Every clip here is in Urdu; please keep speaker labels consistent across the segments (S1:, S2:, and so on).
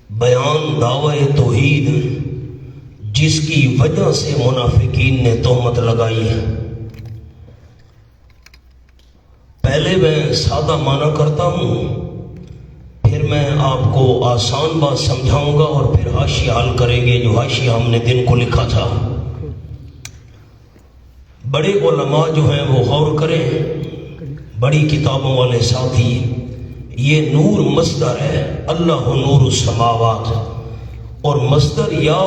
S1: بیان دعوی توحید جس کی وجہ سے منافقین نے تہمت لگائی ہے۔ پہلے میں سادہ معنی کرتا ہوں، پھر میں آپ کو آسان بات سمجھاؤں گا اور پھر حاشیہ حل کریں گے جو حاشیہ ہم نے دن کو لکھا تھا۔ بڑے علماء جو ہیں وہ غور کریں، بڑی کتابوں والے ساتھی، یہ نور مصدر ہے، اللہ نور السماوات، اور مصدر یا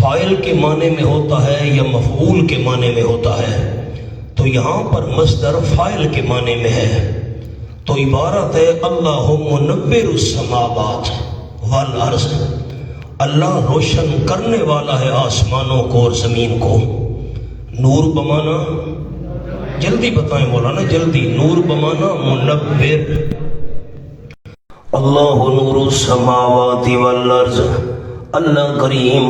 S1: فاعل کے معنی میں ہوتا ہے یا مفعول کے معنی میں ہوتا ہے، تو یہاں پر مصدر فاعل کے معنی میں ہے، تو عبارت ہے اللہ منور السماوات والارض، اللہ روشن کرنے والا ہے آسمانوں کو اور زمین کو۔ نور بمانا، جلدی بتائیں مولانا جلدی، نور بمانا منور، اللہ نور السماوات والارض، اللہ کریم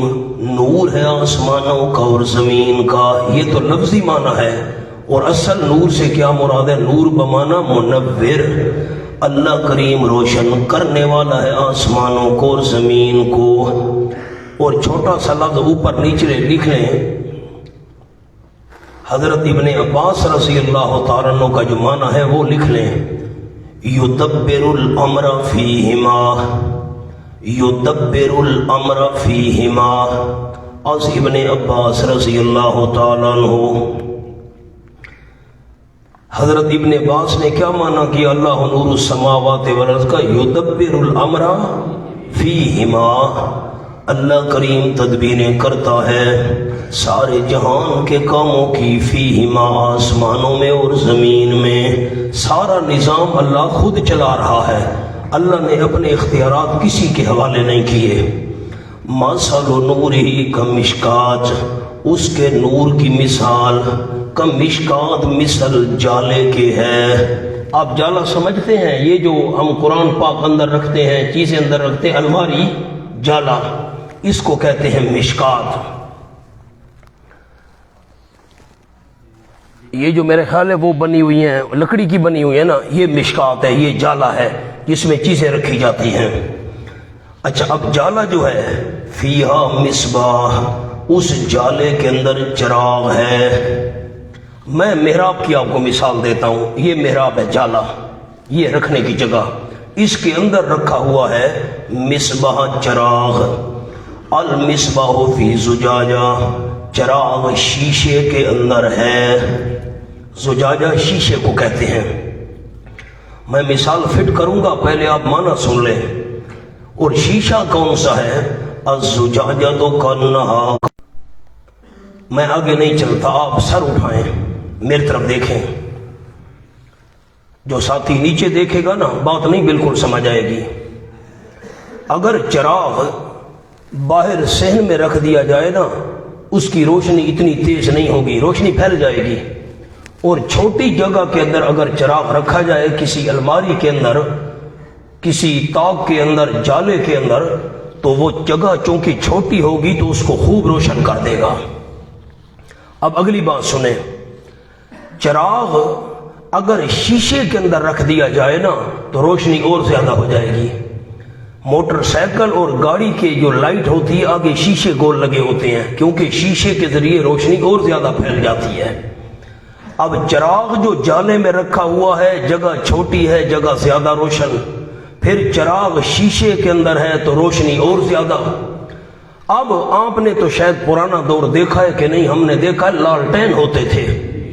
S1: نور ہے آسمانوں کا اور زمین کا، یہ تو لفظی معنی ہے، اور اصل نور سے کیا مراد ہے؟ نور بمانا منور، اللہ کریم روشن کرنے والا ہے آسمانوں کو اور زمین کو۔ اور چھوٹا سا لفظ اوپر نیچے لکھ لیں، حضرت ابن عباس رضی اللہ تعالیٰ عنہ کا جو معنی ہے وہ لکھ لیں، یدبر الامر فیہما، یدبر الامر فیہما، از ابن عباس رضی اللہ تعالیٰ عنہ۔ حضرت ابن عباس نے کیا معنی کیا اللہ نور السماوات والارض کا؟ یدبر الامر فیہما، اللہ کریم تدبیریں کرتا ہے سارے جہان کے کاموں کی، فیہما آسمانوں میں اور زمین میں، سارا نظام اللہ خود چلا رہا ہے، اللہ نے اپنے اختیارات کسی کے حوالے نہیں کیے۔ مثل نورہ کمشکات، اس کے نور کی مثال کمشکات مثل جالے کے ہے۔ آپ جالا سمجھتے ہیں؟ یہ جو ہم قرآن پاک اندر رکھتے ہیں، چیزیں اندر رکھتے ہیں، الماری، جالا، اس کو کہتے ہیں مشکات۔ یہ جو میرے خیال ہے وہ بنی ہوئی ہیں، لکڑی کی بنی ہوئی ہے نا، یہ مشکات ہے، یہ جالا ہے جس میں چیزیں رکھی جاتی ہیں۔ اچھا، اب جالا جو ہے، فیہا مصباح، اس جالے کے اندر چراغ ہے۔ میں محراب کی آپ کو مثال دیتا ہوں، یہ محراب ہے، جالا، یہ رکھنے کی جگہ، اس کے اندر رکھا ہوا ہے مصباح، چراغ۔ المصباح فی زجاجہ، چراغ شیشے کے اندر ہے، زجاجہ شیشے کو کہتے ہیں۔ میں مثال فٹ کروں گا، پہلے آپ معنی سن لیں۔ اور شیشہ کون سا ہے؟ الزجاجہ تو کانہا۔ میں آگے نہیں چلتا، آپ سر اٹھائیں، میری طرف دیکھیں، جو ساتھی نیچے دیکھے گا نا بات نہیں بالکل سمجھ آئے گی۔ اگر چراغ باہر صحن میں رکھ دیا جائے نا، اس کی روشنی اتنی تیز نہیں ہوگی، روشنی پھیل جائے گی۔ اور چھوٹی جگہ کے اندر اگر چراغ رکھا جائے، کسی الماری کے اندر، کسی طاق کے اندر، جالے کے اندر، تو وہ جگہ چونکہ چھوٹی ہوگی تو اس کو خوب روشن کر دے گا۔ اب اگلی بات سنیں، چراغ اگر شیشے کے اندر رکھ دیا جائے نا تو روشنی اور زیادہ ہو جائے گی۔ موٹر سائیکل اور گاڑی کے جو لائٹ ہوتی ہے آگے شیشے گول لگے ہوتے ہیں، کیونکہ شیشے کے ذریعے روشنی اور زیادہ پھیل جاتی ہے۔ اب چراغ جو جالے میں رکھا ہوا ہے، جگہ چھوٹی ہے، جگہ زیادہ روشن، پھر چراغ شیشے کے اندر ہے تو روشنی اور زیادہ۔ اب آپ نے تو شاید پرانا دور دیکھا ہے کہ نہیں، ہم نے دیکھا ہے لالٹین ہوتے تھے،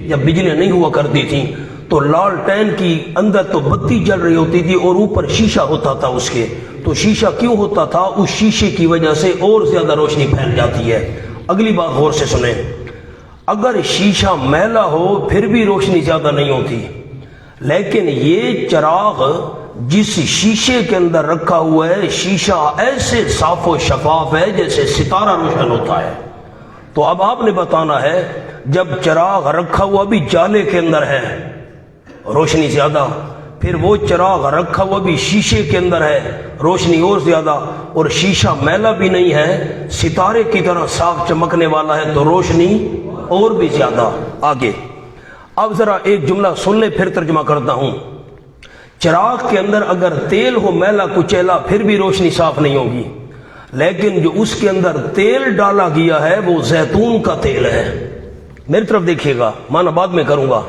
S1: جب بجلی نہیں ہوا کرتی تھی تو لالٹین کی اندر تو بتی جل رہی ہوتی تھی اور اوپر شیشہ ہوتا تھا اس کے، تو شیشہ کیوں ہوتا تھا؟ اس شیشے کی وجہ سے اور زیادہ روشنی پھیل جاتی ہے۔ اگلی بات غور سے سنیں، اگر شیشہ میلا ہو پھر بھی روشنی زیادہ نہیں ہوتی، لیکن یہ چراغ جس شیشے کے اندر رکھا ہوا ہے، شیشہ ایسے صاف و شفاف ہے جیسے ستارہ روشن ہوتا ہے۔ تو اب آپ نے بتانا ہے، جب چراغ رکھا ہوا بھی جالے کے اندر ہے روشنی زیادہ، پھر وہ چراغ رکھا ہوا بھی شیشے کے اندر ہے روشنی اور زیادہ، اور شیشہ میلا بھی نہیں ہے، ستارے کی طرح صاف چمکنے والا ہے تو روشنی اور بھی زیادہ۔ آگے اب ذرا ایک جملہ سن لے، پھر ترجمہ کرتا ہوں۔ چراغ کے اندر اگر تیل ہو میلا کچیلا پھر بھی روشنی صاف نہیں ہوگی، لیکن جو اس کے اندر تیل ڈالا گیا ہے وہ زیتون کا تیل ہے۔ میری طرف دیکھیے گا، مانا بعد میں کروں گا۔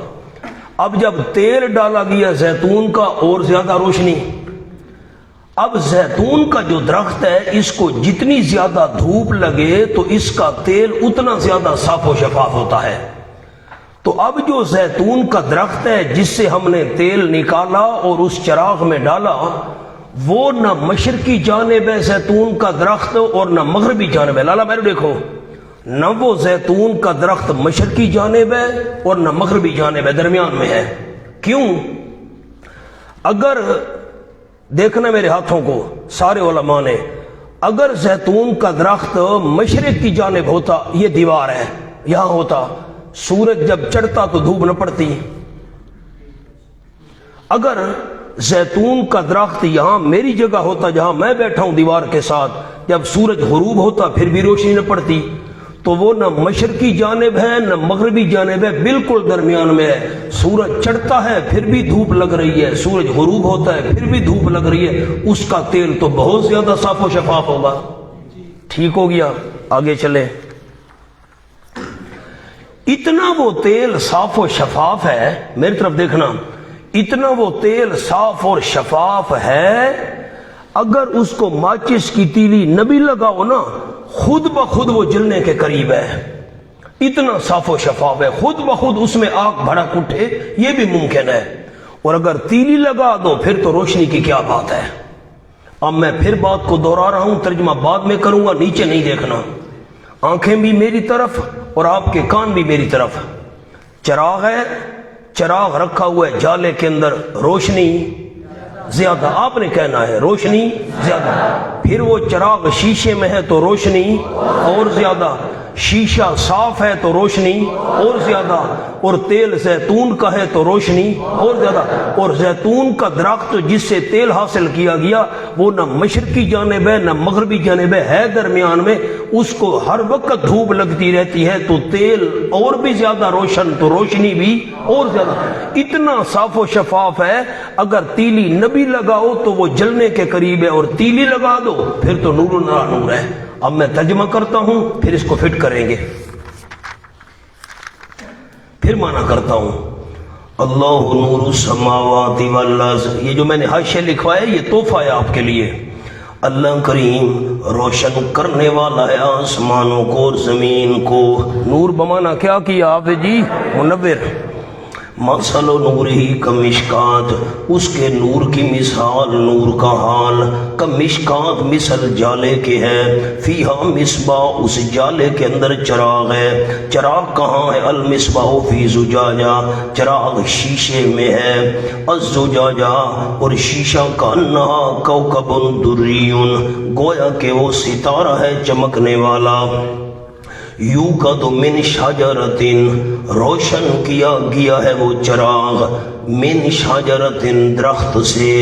S1: اب جب تیل ڈالا گیا زیتون کا اور زیادہ روشنی، اب زیتون کا جو درخت ہے اس کو جتنی زیادہ دھوپ لگے تو اس کا تیل اتنا زیادہ صاف و شفاف ہوتا ہے۔ تو اب جو زیتون کا درخت ہے جس سے ہم نے تیل نکالا اور اس چراغ میں ڈالا، وہ نہ مشرقی جانب ہے زیتون کا درخت اور نہ مغربی جانب ہے۔ لالا میرے دیکھو، نہ وہ زیتون کا درخت مشرقی جانب ہے اور نہ مغربی جانب ہے، درمیان میں ہے۔ کیوں؟ اگر دیکھنا میرے ہاتھوں کو، سارے علماء نے، اگر زیتون کا درخت مشرق کی جانب ہوتا، یہ دیوار ہے، یہاں ہوتا، سورج جب چڑھتا تو دھوپ نہ پڑتی۔ اگر زیتون کا درخت یہاں میری جگہ ہوتا جہاں میں بیٹھا ہوں دیوار کے ساتھ، جب سورج غروب ہوتا پھر بھی روشنی نہ پڑتی، تو وہ نہ مشرقی جانب ہے نہ مغربی جانب ہے، بالکل درمیان میں ہے۔ سورج چڑھتا ہے پھر بھی دھوپ لگ رہی ہے، سورج غروب ہوتا ہے پھر بھی دھوپ لگ رہی ہے، اس کا تیل تو بہت زیادہ صاف و شفاف ہوگا۔ ٹھیک ہو گیا، آگے چلے۔ اتنا وہ تیل صاف و شفاف ہے، میری طرف دیکھنا، اتنا وہ تیل صاف اور شفاف ہے، اگر اس کو ماچس کی تیلی نہ بھی لگاؤ نا، خود بخود وہ جلنے کے قریب ہے۔ اتنا صاف و شفاف ہے، خود بخود اس میں آگ بھڑک اٹھے یہ بھی ممکن ہے، اور اگر تیلی لگا دو پھر تو روشنی کی کیا بات ہے۔ اب میں پھر بات کو دوہرا رہا ہوں، ترجمہ بعد میں کروں گا، نیچے نہیں دیکھنا، آنکھیں بھی میری طرف اور آپ کے کان بھی میری طرف۔ چراغ ہے، چراغ رکھا ہوا ہے جالے کے اندر، روشنی زیادہ، آپ نے کہنا ہے روشنی زیادہ۔ پھر وہ چراغ شیشے میں ہے تو روشنی اور زیادہ، شیشہ صاف ہے تو روشنی اور زیادہ، اور تیل زیتون کا ہے تو روشنی اور زیادہ۔ اور زیتون کا درخت جس سے تیل حاصل کیا گیا وہ نہ مشرقی جانب ہے نہ مغربی جانب ہے درمیان میں، اس کو ہر وقت دھوپ لگتی رہتی ہے تو تیل اور بھی زیادہ روشن تو روشنی بھی اور زیادہ۔ اتنا صاف و شفاف ہے، اگر تیلی نہ بھی لگاؤ تو وہ جلنے کے قریب ہے، اور تیلی لگا دو پھر تو نور نہ نور ہے۔ اب میں ترجمہ کرتا ہوں پھر اس کو فٹ کریں گے، پھر معنی کرتا ہوں۔ اللہ نور السماوات والارض، یہ جو میں نے حاشیہ لکھوایا ہے یہ تحفہ ہے آپ کے لیے۔ اللہ کریم روشن کرنے والا ہے آسمانوں کو اور زمین کو۔ نور بمانا کیا کیا آپ جی؟ منور۔ مثل نورہی کمشکات، اس کے نور کی مثال، نور کا حال، کمشکات مثل جالے کے ہے، فیہا مصباح، اس جالے کے اندر چراغ ہے۔ چراغ کہاں ہے؟ المصباح فی زجاجہ، چراغ شیشے میں ہے۔ الزجاجہ، اور شیشہ کانہا کوکب دری، گویا کہ وہ ستارہ ہے چمکنے والا۔ یوقد من شجرۃ، روشن کیا گیا ہے وہ چراغ، من شجرۃ، درخت سے۔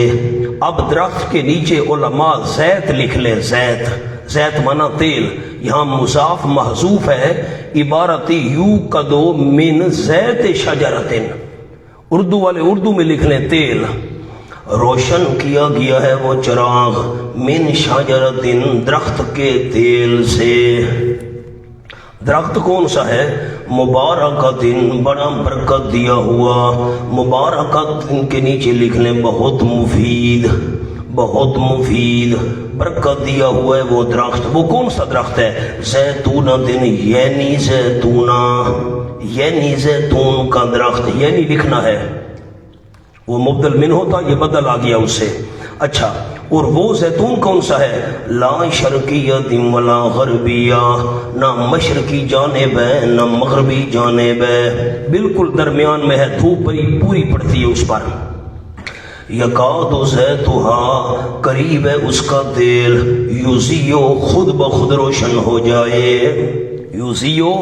S1: اب درخت کے نیچے علماء زیت لکھ لیں، زیت، زیت مانا تیل، یہاں مضاف محذوف ہے، عبارت یوقد من زیت شجرۃ، اردو والے اردو میں لکھ لیں تیل۔ روشن کیا گیا ہے وہ چراغ، من شجرۃ، درخت کے تیل سے۔ درخت کون سا ہے؟ مبارکت، بڑا برکت دیا ہوا۔ مبارکت کے نیچے لکھ لیں بہت مفید، بہت مفید، برکت دیا ہوا ہے وہ درخت۔ وہ کون سا درخت ہے؟ زیتونۃ، یعنی زیتونہ، یعنی زیتون کا درخت، یعنی لکھنا ہے، وہ مبدل من ہوتا، یہ بدل آ گیا اس سے۔ اچھا، اور وہ زیتون کون سا ہے؟ لا شرقیت ولا غربیہ، نہ مشرقی جانب ہے نہ مغربی جانب ہے، بالکل درمیان میں ہے، دھوپ پوری پڑتی ہے اس پر۔ یکاد زیتھا، قریب ہے اس کا تیل، یوزیو، خود بخود روشن ہو جائے، یوزیو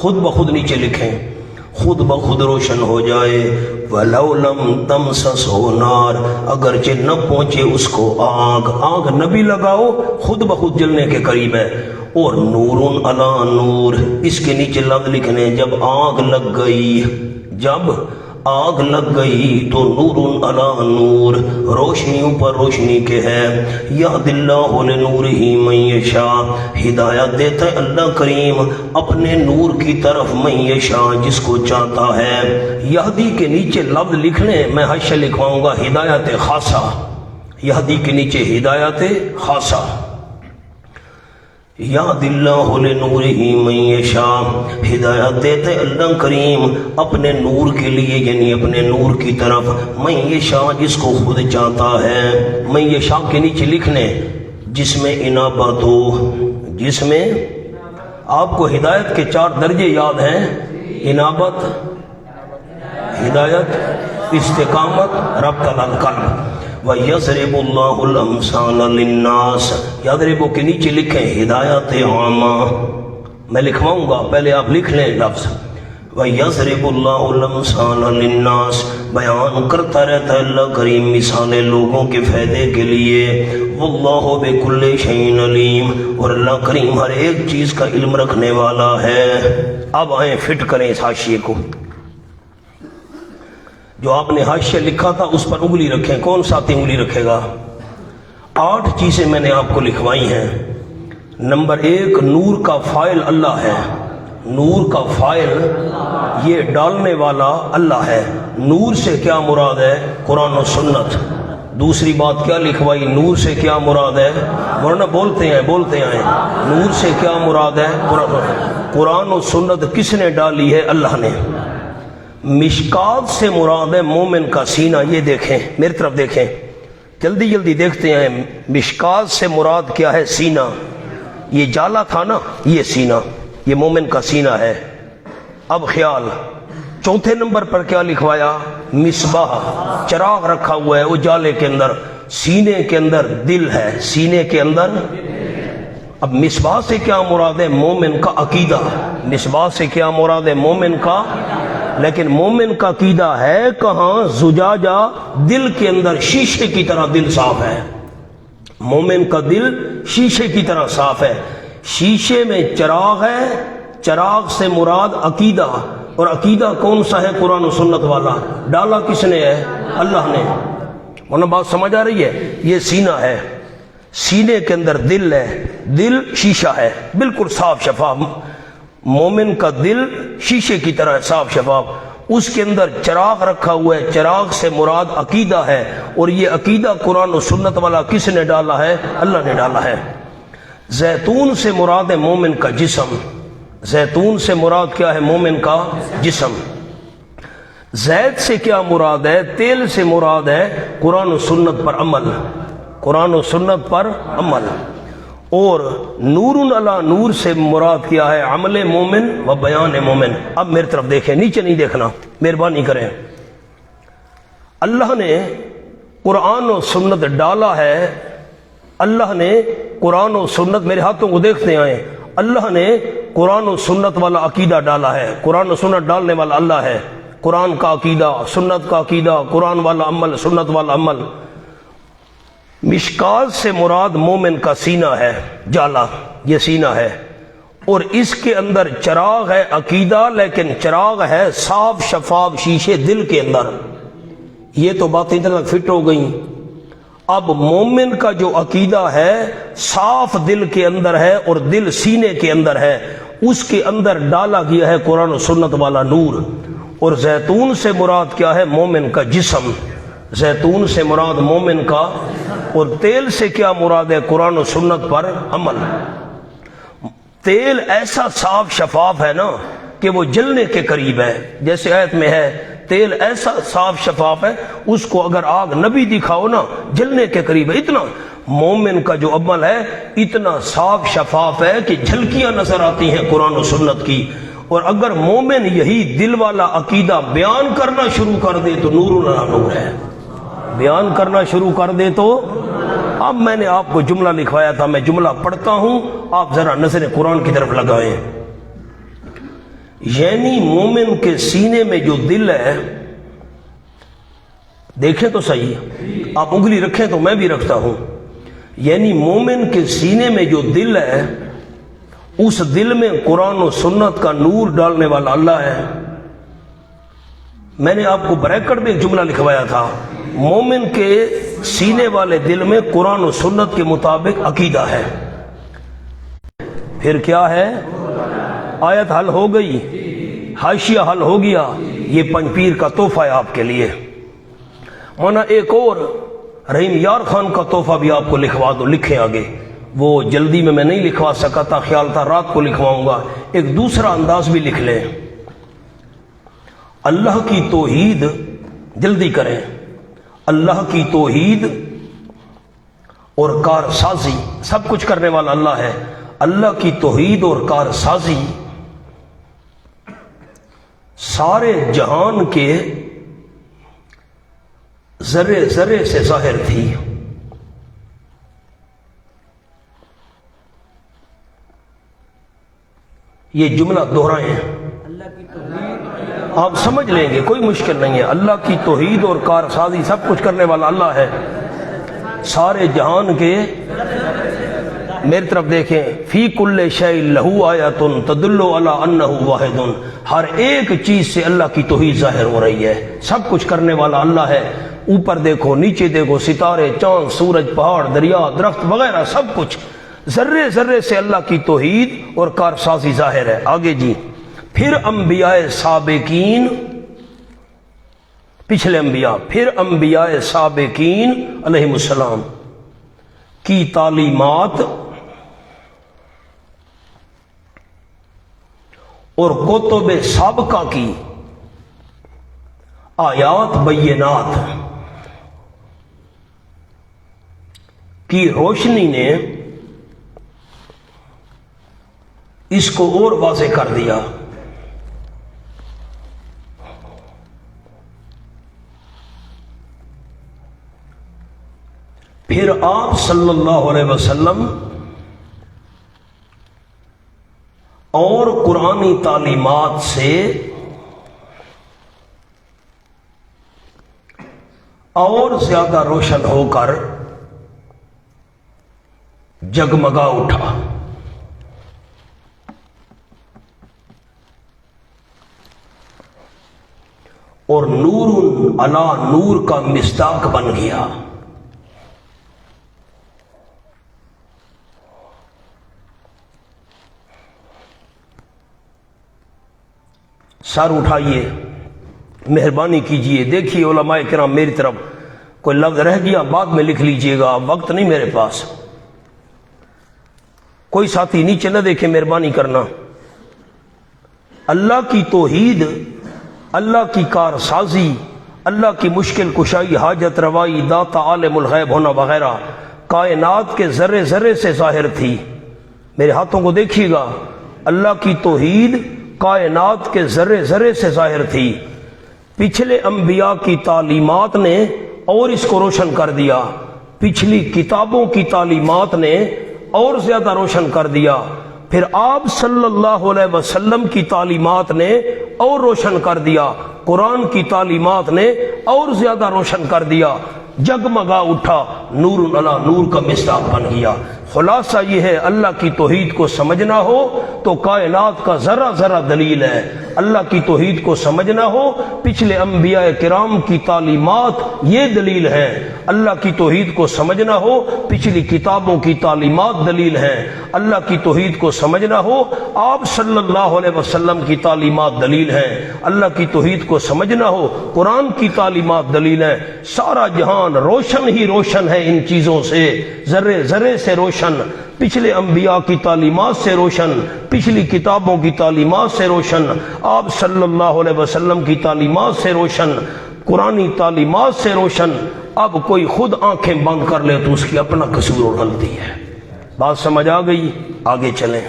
S1: خود بخود نیچے لکھیں، خود بخود روشن ہو جائے۔ وَلَوْ لَمْ تَمْسَسْهُ نَارٌ، اگرچہ نہ پہنچے اس کو آگ، آگ نہ بھی لگاؤ خود بخود جلنے کے قریب ہے۔ اور نورٌ علی نور، اس کے نیچے لفظ لکھنے، جب آگ لگ گئی، جب آگ لگ گئی تو نور علی نور، روشنیوں پر روشنی کے ہے. یہد اللہ لنورہ من یشاء، ہدایت دیتا ہے اللہ کریم اپنے نور کی طرف من یشاء جس کو چاہتا ہے. یہدی کے نیچے لفظ لکھ لیں، میں حاشیہ لکھواؤں گا ہدایت خاصہ. یہدی کے نیچے ہدایت خاصہ. یہد اللہ لنورہ من یشاء، ہدایت دیتے اللہ کریم اپنے نور کے لیے، یعنی اپنے نور کی طرف من یشاء جس کو خود چاہتا ہے. من یشاء کے نیچے لکھنے جس میں انابت ہو، جس میں آپ کو ہدایت کے 4 درجے یاد ہیں: انابت، ہدایت، استقامت، ربط القلب. وَيَضْرِبُ اللَّهُ الْأَمْثَالَ لِلنَّاسِ، یضرب کے نیچے لکھیں ہدایت عامہ. میں لکھواؤں گا، پہلے آپ لکھ لیں لفظ. وَيَضْرِبُ اللَّهُ الْأَمْثَالَ لِلنَّاسِ، بیان کرتا رہتا ہے اللہ کریم مثالیں لوگوں کے فائدے کے لیے. وَاللَّهُ بِكُلِّ شَيْءٍ عَلِيمٌ، اور اللہ کریم ہر ایک چیز کا علم رکھنے والا ہے. اب آئیں فٹ کریں اس حاشیے کو. جو آپ نے حاشیہ لکھا تھا اس پر انگلی رکھیں. کون ساتھی انگلی رکھے گا؟ 8 چیزیں میں نے آپ کو لکھوائی ہیں. نمبر 1، نور کا فاعل اللہ ہے. نور کا فاعل یہ ڈالنے والا اللہ ہے. نور سے کیا مراد ہے؟ قرآن و سنت. دوسری بات کیا لکھوائی؟ نور سے کیا مراد ہے؟ ورنہ بولتے ہیں نور سے کیا مراد ہے؟ قرآن و سنت کس نے ڈالی ہے؟ اللہ نے. مشکات سے مراد ہے مومن کا سینہ. یہ دیکھیں، میری طرف دیکھیں، جلدی جلدی دیکھتے ہیں. مشکات سے مراد کیا ہے؟ سینہ. یہ جالا تھا نا، یہ سینہ، یہ مومن کا سینہ ہے. اب خیال، چوتھے نمبر پر کیا لکھوایا؟ مصباح، چراغ رکھا ہوا ہے اجالے کے اندر. سینے کے اندر دل ہے، سینے کے اندر. اب مصباح سے کیا مراد ہے؟ مومن کا عقیدہ. مصباح سے کیا مراد ہے؟ مومن کا. لیکن مومن کا عقیدہ ہے کہاں؟ زجاجہ، دل کے اندر شیشے کی طرح دل صاف ہے. مومن کا دل شیشے کی طرح صاف ہے. شیشے میں چراغ ہے. چراغ سے مراد عقیدہ. اور عقیدہ کون سا ہے؟ قرآن و سنت والا. ڈالا کس نے ہے؟ اللہ نے. ورنہ بات سمجھ آ رہی ہے؟ یہ سینہ ہے، سینے کے اندر دل ہے. دل شیشہ ہے، بالکل صاف شفاف. مومن کا دل شیشے کی طرح صاف شفاف. اس کے اندر چراغ رکھا ہوا ہے. چراغ سے مراد عقیدہ ہے. اور یہ عقیدہ قرآن و سنت والا کس نے ڈالا ہے؟ اللہ نے ڈالا ہے. زیتون سے مراد ہے مومن کا جسم. زیتون سے مراد کیا ہے؟ مومن کا جسم. زیت سے کیا مراد ہے؟ تیل سے مراد ہے قرآن و سنت پر عمل. قرآن و سنت پر عمل. اور نور علی نور سے مراد کیا ہے؟ عمل مومن و بیان مومن. اب میری طرف دیکھیں، نیچے نہیں دیکھنا، مہربانی کریں. اللہ نے قرآن و سنت ڈالا ہے. اللہ نے قرآن و سنت، میرے ہاتھوں کو دیکھتے آئیں، اللہ نے قرآن و سنت والا عقیدہ ڈالا ہے. قرآن و سنت ڈالنے والا اللہ ہے. قرآن کا عقیدہ، سنت کا عقیدہ، قرآن والا عمل، سنت والا عمل. مشکات سے مراد مومن کا سینہ ہے. جالا، یہ سینہ ہے. اور اس کے اندر چراغ ہے عقیدہ، لیکن چراغ ہے صاف شفاف شیشے دل کے اندر. یہ تو باتیں ادھر تک فٹ ہو گئیں. اب مومن کا جو عقیدہ ہے صاف دل کے اندر ہے اور دل سینے کے اندر ہے. اس کے اندر ڈالا گیا ہے قرآن و سنت والا نور. اور زیتون سے مراد کیا ہے؟ مومن کا جسم. زیتون سے مراد مومن کا. اور تیل سے کیا مراد ہے؟ قرآن و سنت پر عمل. تیل ایسا صاف شفاف ہے نا کہ وہ جلنے کے قریب ہے. جیسے آیت میں ہے، تیل ایسا صاف شفاف ہے اس کو اگر آگ نبی دکھاؤ نا جلنے کے قریب ہے. اتنا مومن کا جو عمل ہے اتنا صاف شفاف ہے کہ جھلکیاں نظر آتی ہیں قرآن و سنت کی. اور اگر مومن یہی دل والا عقیدہ بیان کرنا شروع کر دے تو نور علی نور ہے. بیان کرنا شروع کر دے تو. اب میں نے آپ کو جملہ لکھوایا تھا، میں جملہ پڑھتا ہوں، آپ ذرا نظر قرآن کی طرف لگائیں. یعنی مومن کے سینے میں جو دل ہے، دیکھیں تو صحیح، آپ انگلی رکھیں تو میں بھی رکھتا ہوں. یعنی مومن کے سینے میں جو دل ہے، اس دل میں قرآن و سنت کا نور ڈالنے والا اللہ ہے. میں نے آپ کو بریکٹ میں ایک جملہ لکھوایا تھا، مومن کے سینے والے دل میں قرآن و سنت کے مطابق عقیدہ ہے، پھر کیا ہے؟ آیت حل ہو گئی، حاشیہ حل ہو گیا، یہ پنج پیر کا تحفہ ہے آپ کے لیے۔ مولانا ایک اور رحیم یار خان کا تحفہ بھی آپ کو لکھوا دو، لکھیں آگے، وہ جلدی میں نہیں لکھوا سکا تھا، خیال تھا رات کو لکھواؤں گا، ایک دوسرا انداز بھی لکھ لیں۔ اللہ کی توحید، جلدی کریں، اللہ کی توحید اور کار سازی، سب کچھ کرنے والا اللہ ہے، اللہ کی توحید اور کار سازی سارے جہان کے ذرے ذرے سے ظاہر تھی۔ یہ جملہ دہرائیں، آپ سمجھ لیں گے، کوئی مشکل نہیں ہے۔ اللہ کی توحید اور کارسازی، سب کچھ کرنے والا اللہ ہے، سارے جہان کے، میری طرف دیکھیں، فی کل شیء لہ آیۃ تدل علی انہ واحد، ہر ایک چیز سے اللہ کی توحید ظاہر ہو رہی ہے، سب کچھ کرنے والا اللہ ہے۔ اوپر دیکھو، نیچے دیکھو، ستارے، چاند، سورج، پہاڑ، دریا، درخت وغیرہ سب کچھ، ذرے ذرے سے اللہ کی توحید اور کارسازی ظاہر ہے۔ آگے جی، پھر انبیاء سابقین، پچھلے انبیاء، پھر انبیاء سابقین علیہم السلام کی تعلیمات اور کتب سابقہ کی آیات بینات کی روشنی نے اس کو اور واضح کر دیا۔ پھر آپ صلی اللہ علیہ وسلم اور قرآنی تعلیمات سے اور زیادہ روشن ہو کر جگمگا اٹھا۔ اور نور علی نور کا مصداق بن گیا۔ سر اٹھائیے، مہربانی کیجئے، دیکھیے علماء کرام میری طرف، کوئی لفظ رہ گیا بعد میں لکھ لیجئے گا، وقت نہیں میرے پاس۔ کوئی ساتھی نیچے نہ دیکھے، مہربانی کرنا۔ اللہ کی توحید، اللہ کی کارسازی، اللہ کی مشکل کشائی، حاجت روائی، داتا، عالم الغیب ہونا وغیرہ کائنات کے ذرے ذرے سے ظاہر تھی۔ میرے ہاتھوں کو دیکھیے گا، اللہ کی توحید کائنات کے ذرے ذرے سے ظاہر تھی۔ پچھلے انبیاء کی تعلیمات نے اور اس کو روشن کر دیا، پچھلی کتابوں کی تعلیمات نے اور زیادہ روشن کر دیا، پھر آپ صلی اللہ علیہ وسلم کی تعلیمات نے اور روشن کر دیا، قرآن کی تعلیمات نے اور زیادہ روشن کر دیا، جگمگا اٹھا، نور علی نور کا مصداق بن گیا۔ خلاصہ یہ ہے، اللہ کی توحید کو سمجھنا ہو تو کائنات کا ذرہ ذرہ دلیل ہے، اللہ کی توحید کو سمجھنا ہو پچھلے انبیاء کرام کی تعلیمات یہ دلیل ہے، اللہ کی توحید کو سمجھنا ہو پچھلی کتابوں کی تعلیمات دلیل ہیں، اللہ کی توحید کو سمجھنا ہو آپ صلی اللہ علیہ وسلم کی تعلیمات دلیل ہیں، اللہ کی توحید کو سمجھنا ہو قرآن کی تعلیمات دلیل ہیں۔ سارا جہان روشن ہی روشن ہے ان چیزوں سے، ذرے ذرے سے روشن، پچھلے انبیاء کی تعلیمات سے روشن، پچھلی کتابوں کی تعلیمات سے روشن، آپ صلی اللہ علیہ وسلم کی تعلیمات سے روشن، قرآنی تعلیمات سے روشن۔ اب کوئی خود آنکھیں بند کر لے تو اس کی اپنا قصور اور غلطی ہے۔ بات سمجھ آ گئی؟ آگے چلیں۔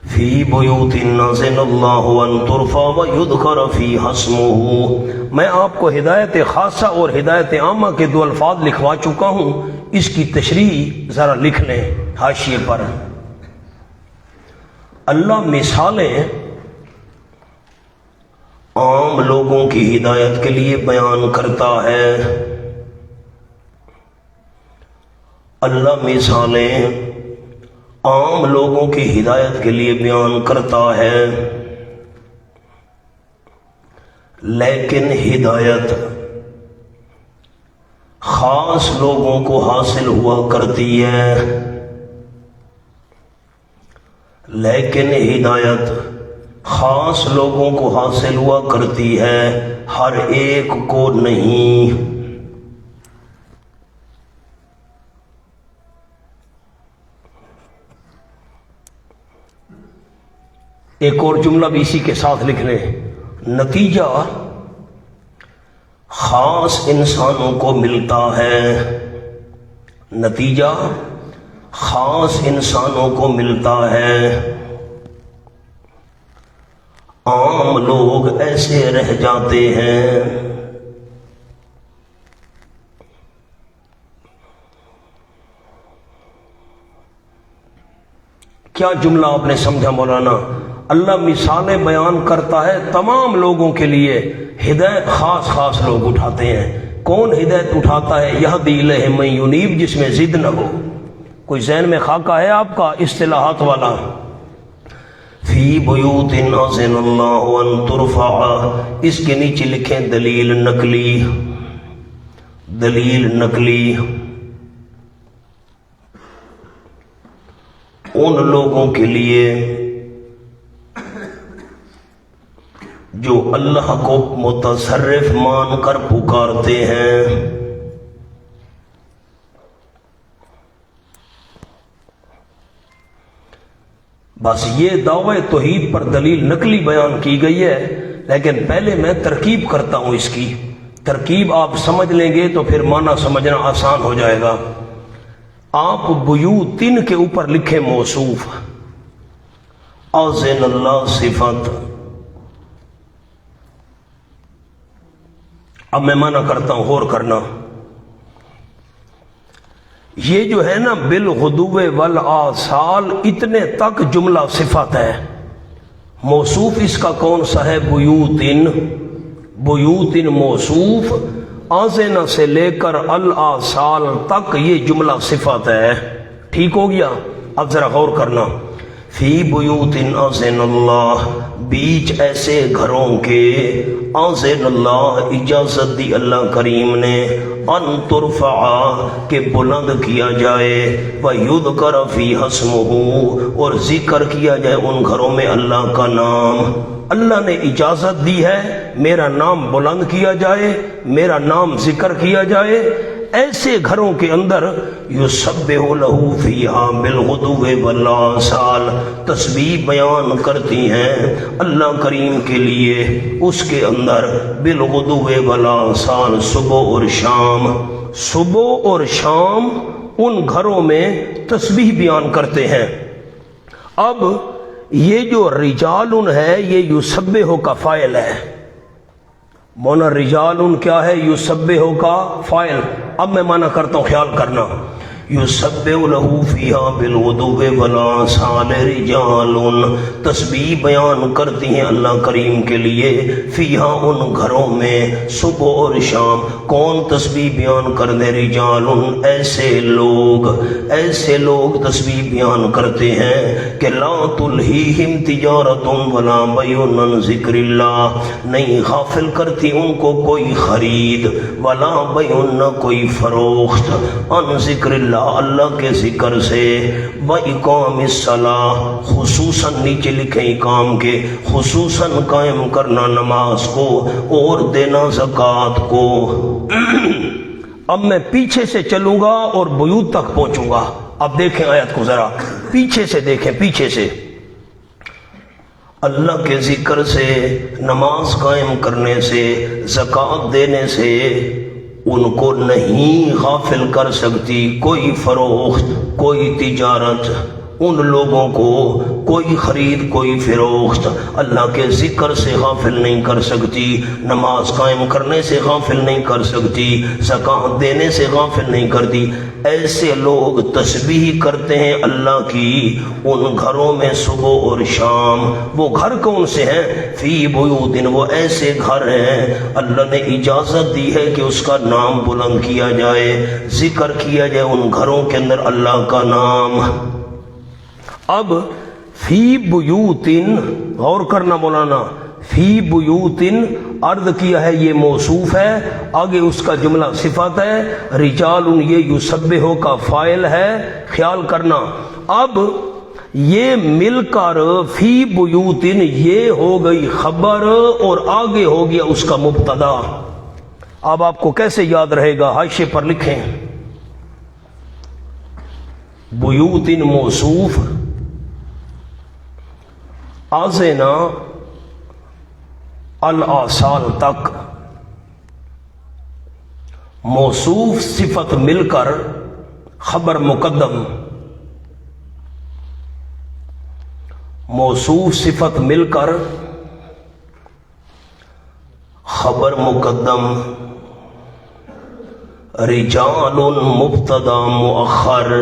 S1: فی بیوت اذن اللہ ان ترفع ویذکر فیہا اسمہ۔ میں آپ کو ہدایت خاصہ اور ہدایت عامہ کے دو الفاظ لکھوا چکا ہوں، اس کی تشریح ذرا لکھ لیں حاشیے پر۔ اللہ مثالیں عام لوگوں کی ہدایت کے لیے بیان کرتا ہے، اللہ مثالیں عام لوگوں کی ہدایت کے لیے بیان کرتا ہے۔ لیکن ہدایت خاص لوگوں کو حاصل ہوا کرتی ہے، لیکن ہدایت خاص لوگوں کو حاصل ہوا کرتی ہے، ہر ایک کو نہیں۔ ایک اور جملہ بھی اسی کے ساتھ لکھ لیں، نتیجہ خاص انسانوں کو ملتا ہے، نتیجہ خاص انسانوں کو ملتا ہے، عام لوگ ایسے رہ جاتے ہیں۔ کیا جملہ آپ نے سمجھا مولانا؟ اللہ مثالیں بیان کرتا ہے تمام لوگوں کے لیے، ہدایت خاص خاص لوگ اٹھاتے ہیں۔ کون ہدایت اٹھاتا ہے؟ یہدی الیہ من ینیب، جس میں ضد نہ ہو۔ کوئی ذہن میں خاکہ ہے آپ کا اصطلاحات والا؟ فی بیوت اذن اللہ ان ترفع، اس کے نیچے لکھیں دلیل نقلی، دلیل نقلی۔ ان لوگوں کے لیے جو اللہ کو متصرف مان کر پکارتے ہیں، بس یہ دعوی توحید پر دلیل نقلی بیان کی گئی ہے، لیکن پہلے میں ترکیب کرتا ہوں اس کی۔ ترکیب آپ سمجھ لیں گے تو پھر معنی سمجھنا آسان ہو جائے گا۔ آپ بیوتن کے اوپر لکھیں موصوف، اذن اللہ صفت۔ اب میں معنی کرتا ہوں، غور کرنا۔ یہ جو ہے نا بالغدو والآصال، اتنے تک جملہ صفت ہے۔ موصوف اس کا کون سا ہے؟ بیوتن۔ بیوتن موصوف، آذن سے لے کر الآصال تک یہ جملہ صفت ہے۔ ٹھیک ہو گیا؟ اب ذرا غور کرنا۔ فی بیوت اذن اللہ، بیچ ایسے گھروں کے، اذن اللہ اجازت دی اللہ کریم نے، ان ترفع کہ بلند کیا جائے، ویذکر فیہا اسمہ اور ذکر کیا جائے ان گھروں میں اللہ کا نام۔ اللہ نے اجازت دی ہے میرا نام بلند کیا جائے، میرا نام ذکر کیا جائے، ایسے گھروں کے اندر یسبح لہ فیہا بالغدو والآصال، تسبیح بیان کرتی ہیں اللہ کریم کے لیے اس کے اندر، بالغدو والآصال، صبح اور شام۔ صبح اور شام ان گھروں میں تسبیح بیان کرتے ہیں۔ اب یہ جو رجال ہے یہ یسبح کا فاعل ہے، مونا رجال کیا ہے؟ یسبح کا فاعل۔ اب میں معنی کرتا ہوں، خیال کرنا۔ یسبح لہ فیہا بالغدو والآصال رجال، تسبیح بیان کرتی ہیں اللہ کریم کے لیے فیہا ان گھروں میں، صبح اور شام۔ کون تسبیح بیان کر دے؟ رجال، ایسے لوگ، ایسے لوگ تسبیح بیان کرتے ہیں کہ لا تلہیہم تجارت ولا بیع عن ذکر اللہ، نہیں غافل کرتی ان کو کوئی خرید، ولا بیع نہ کوئی فروخت، عن ذکر اللہ، اللہ کے ذکر سے، وَإِقَامِ الصَّلَاةِ، خصوصاً نیچے لکھیں اقام کے، خصوصاً قائم کرنا نماز کو اور دینا زکوٰۃ کو۔ اب میں پیچھے سے چلوں گا اور بیوت تک پہنچوں گا۔ اب دیکھیں آیت کو ذرا پیچھے سے دیکھیں، پیچھے سے۔ اللہ کے ذکر سے، نماز قائم کرنے سے، زکوٰۃ دینے سے ان کو نہیں غافل کر سکتی کوئی فروخت، کوئی تجارت، ان لوگوں کو کوئی خرید کوئی فروخت اللہ کے ذکر سے غافل نہیں کر سکتی، نماز قائم کرنے سے غافل نہیں کر سکتی، زکوٰۃ دینے سے غافل نہیں کرتی۔ ایسے لوگ تسبیح کرتے ہیں اللہ کی ان گھروں میں صبح اور شام۔ وہ گھر کون سے ہیں؟ فی بیوت، وہ ایسے گھر ہیں اللہ نے اجازت دی ہے کہ اس کا نام بلند کیا جائے، ذکر کیا جائے ان گھروں کے اندر اللہ کا نام۔ اب فی بیوتن، غور کرنا مولانا، فی بیوتن عرض کیا ہے یہ موصوف ہے، آگے اس کا جملہ صفت ہے، رجال یہ یسبحو کا فاعل ہے، خیال کرنا۔ اب یہ مل کر فی بیوتن یہ ہو گئی خبر اور آگے ہو گیا اس کا مبتدا۔ اب آپ کو کیسے یاد رہے گا؟ حاشیے پر لکھیں، بیوتن موصوف، آزینا الآصال تک، موصوف صفت مل کر خبر مقدم، موصوف صفت مل کر خبر مقدم، رجال مبتدا مؤخر،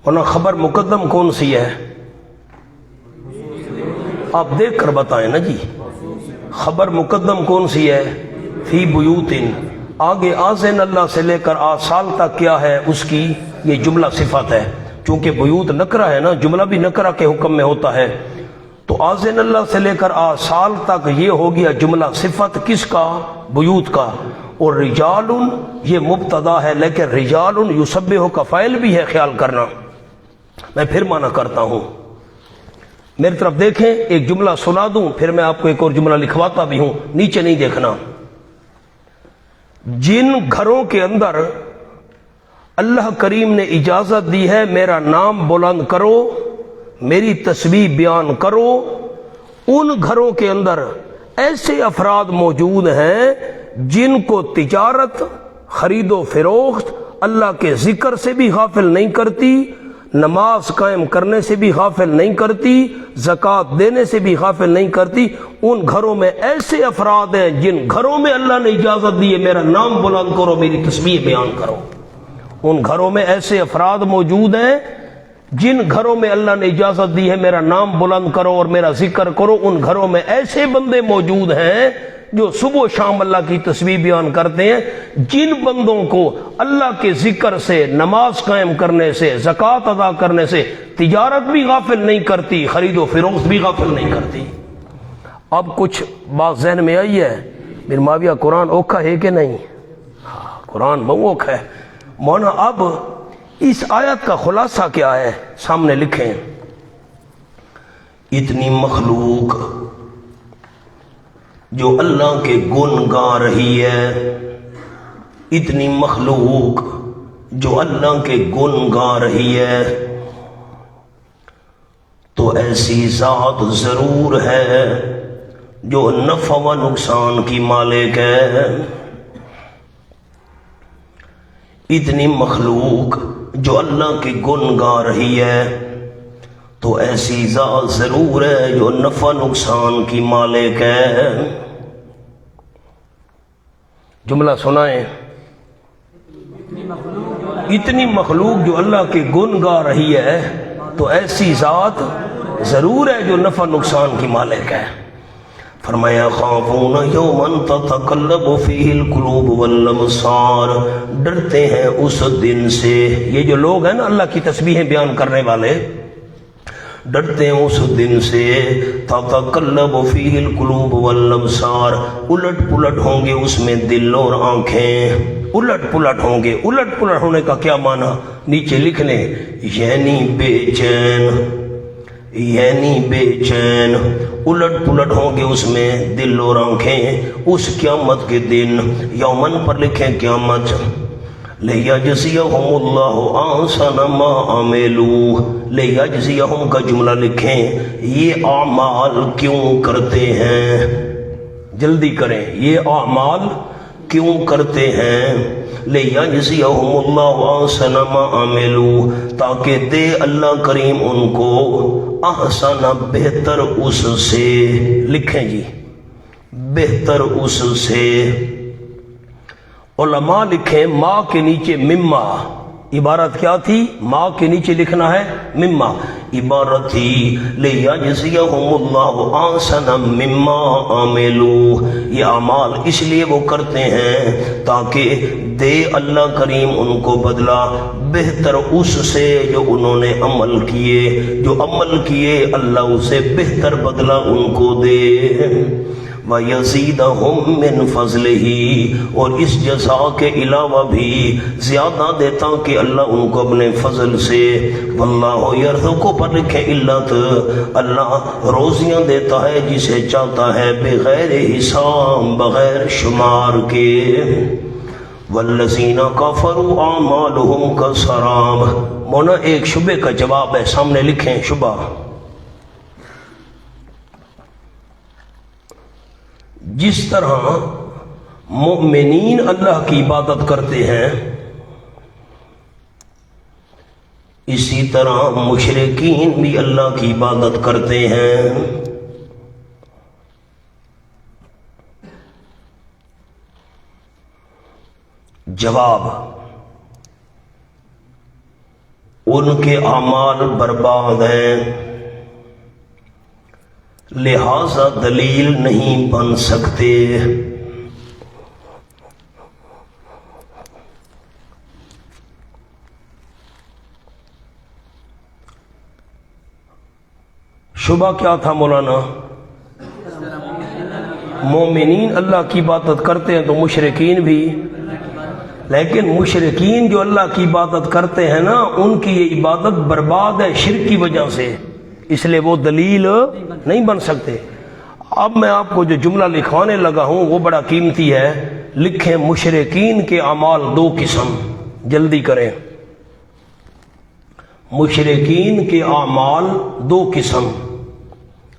S1: ورنہ خبر مقدم کون سی ہے؟ آپ دیکھ کر بتائیں نا جی، خبر مقدم کون سی ہے؟ فی بیوتن، آگے آذن اللہ سے لے کر آسال تک کیا ہے اس کی؟ یہ جملہ صفت ہے، چونکہ بیوت نکرہ ہے نا، جملہ بھی نکرہ کے حکم میں ہوتا ہے، تو آذن اللہ سے لے کر آسال تک یہ ہو گیا جملہ صفت کس کا؟ بیوت کا۔ اور رجال یہ مبتدا ہے، لیکن رجال یسبحو کا فاعل بھی ہے، خیال کرنا۔ میں پھر معنی کرتا ہوں، میری طرف دیکھیں، ایک جملہ سنا دوں پھر میں آپ کو ایک اور جملہ لکھواتا بھی ہوں، نیچے نہیں دیکھنا۔ جن گھروں کے اندر اللہ کریم نے اجازت دی ہے میرا نام بلند کرو، میری تسبیح بیان کرو، ان گھروں کے اندر ایسے افراد موجود ہیں جن کو تجارت، خرید و فروخت اللہ کے ذکر سے بھی غافل نہیں کرتی، نماز قائم کرنے سے بھی غافل نہیں کرتی، زکوٰۃ دینے سے بھی غافل نہیں کرتی۔ ان گھروں میں ایسے افراد ہیں جن گھروں میں اللہ نے اجازت دی ہے میرا نام بلند کرو، میری تسبیح بیان کرو۔ ان گھروں میں ایسے افراد موجود ہیں جن گھروں میں اللہ نے اجازت دی ہے میرا نام بلند کرو اور میرا ذکر کرو، ان گھروں میں ایسے بندے موجود ہیں جو صبح و شام اللہ کی تسبیح بیان کرتے ہیں۔ جن بندوں کو اللہ کے ذکر سے، نماز قائم کرنے سے، زکوٰۃ ادا کرنے سے تجارت بھی غافل نہیں کرتی، خرید و فروخت بھی غافل نہیں کرتی۔ اب کچھ بات ذہن میں آئی ہے؟ میرے معاویہ قرآن اوکھا ہے کہ نہیں؟ قرآن بہت اوکھا ہے مولانا۔ اب اس آیت کا خلاصہ کیا ہے سامنے لکھیں۔ اتنی مخلوق جو اللہ کے گن گا رہی ہے، اتنی مخلوق جو اللہ کے گن گا رہی ہے، تو ایسی ذات ضرور ہے جو نفع و نقصان کی مالک ہے۔ اتنی مخلوق جو اللہ کے گن گا رہی ہے تو ایسی ذات ضرور ہے جو نفع نقصان کی مالک ہے۔ جملہ سنائیں، اتنی مخلوق جو اللہ کے گن گا رہی ہے تو ایسی ذات ضرور ہے جو نفع نقصان کی مالک ہے۔ فرمایا خافون یومن تتقلب فیہ القلوب والابصار، ڈرتے ہیں اس دن سے، یہ جو لوگ ہیں نا اللہ کی تسبیحیں بیان کرنے والے، ڈرتے ہیں اس دن سے، تتقلب فیہ القلوب والابصار، الٹ پلٹ ہوں گے اس میں دل اور آنکھیں، الٹ پلٹ ہوں گے۔ الٹ پلٹ ہونے کا کیا معنی؟ نیچے لکھ لیں، یعنی بے چین، یعنی بے چین، الٹ پلٹ ہوں گے اس میں دل اور آنکھیں اس قیامت کے دن۔ یومن پر لکھیں قیامت، لیجزیہم اللہ احسن ما عملوا، لیجزیہم کا جملہ لکھیں، یہ اعمال کیوں کرتے ہیں، جلدی کریں، یہ اعمال کیوں کرتے ہیں، لیجزیہم اللہ احسن ما عملوا، تاکہ دے اللہ کریم ان کو احسن بہتر اس سے، لکھیں جی بہتر اس سے۔ علماء لکھیں ما کے نیچے مما، عبارت کیا تھی؟ ما کے نیچے لکھنا ہے مما، عبارت تھی لیجزیہم اللہ احسن مما عملوا، یہ اعمال اس لیے وہ کرتے ہیں تاکہ دے اللہ کریم ان کو بدلہ بہتر اس سے جو انہوں نے عمل کیے، جو عمل کیے اللہ اسے بہتر بدلہ ان کو دے۔ وَيَزِيدَهُم مِّن فَضْلِهِ، اور اس جزا کے علاوہ بھی زیادہ دیتا کہ اللہ ان کو اپنے فضل سے۔ واللہ یرزق، پر لکھے علت، اللہ روزیاں دیتا ہے جسے چاہتا ہے بغیر حساب، بغیر شمار کے۔ والذین کفروا اعمالهم کسراب، مونا ایک شبہ کا جواب ہے، سامنے لکھیں شبہ۔ جس طرح مومنین اللہ کی عبادت کرتے ہیں، اسی طرح مشرکین بھی اللہ کی عبادت کرتے ہیں۔ جواب، ان کے اعمال برباد ہیں، لہذا دلیل نہیں بن سکتے۔ شبہ کیا تھا مولانا؟ مومنین اللہ کی عبادت کرتے ہیں تو مشرکین بھی، لیکن مشرکین جو اللہ کی عبادت کرتے ہیں نا، ان کی یہ عبادت برباد ہے شرک کی وجہ سے، اس لیے وہ دلیل نہیں بن سکتے۔ اب میں آپ کو جو جملہ لکھوانے لگا ہوں وہ بڑا قیمتی ہے، لکھیں مشرکین کے اعمال دو قسم، جلدی کریں۔ مشرکین کے اعمال دو قسم،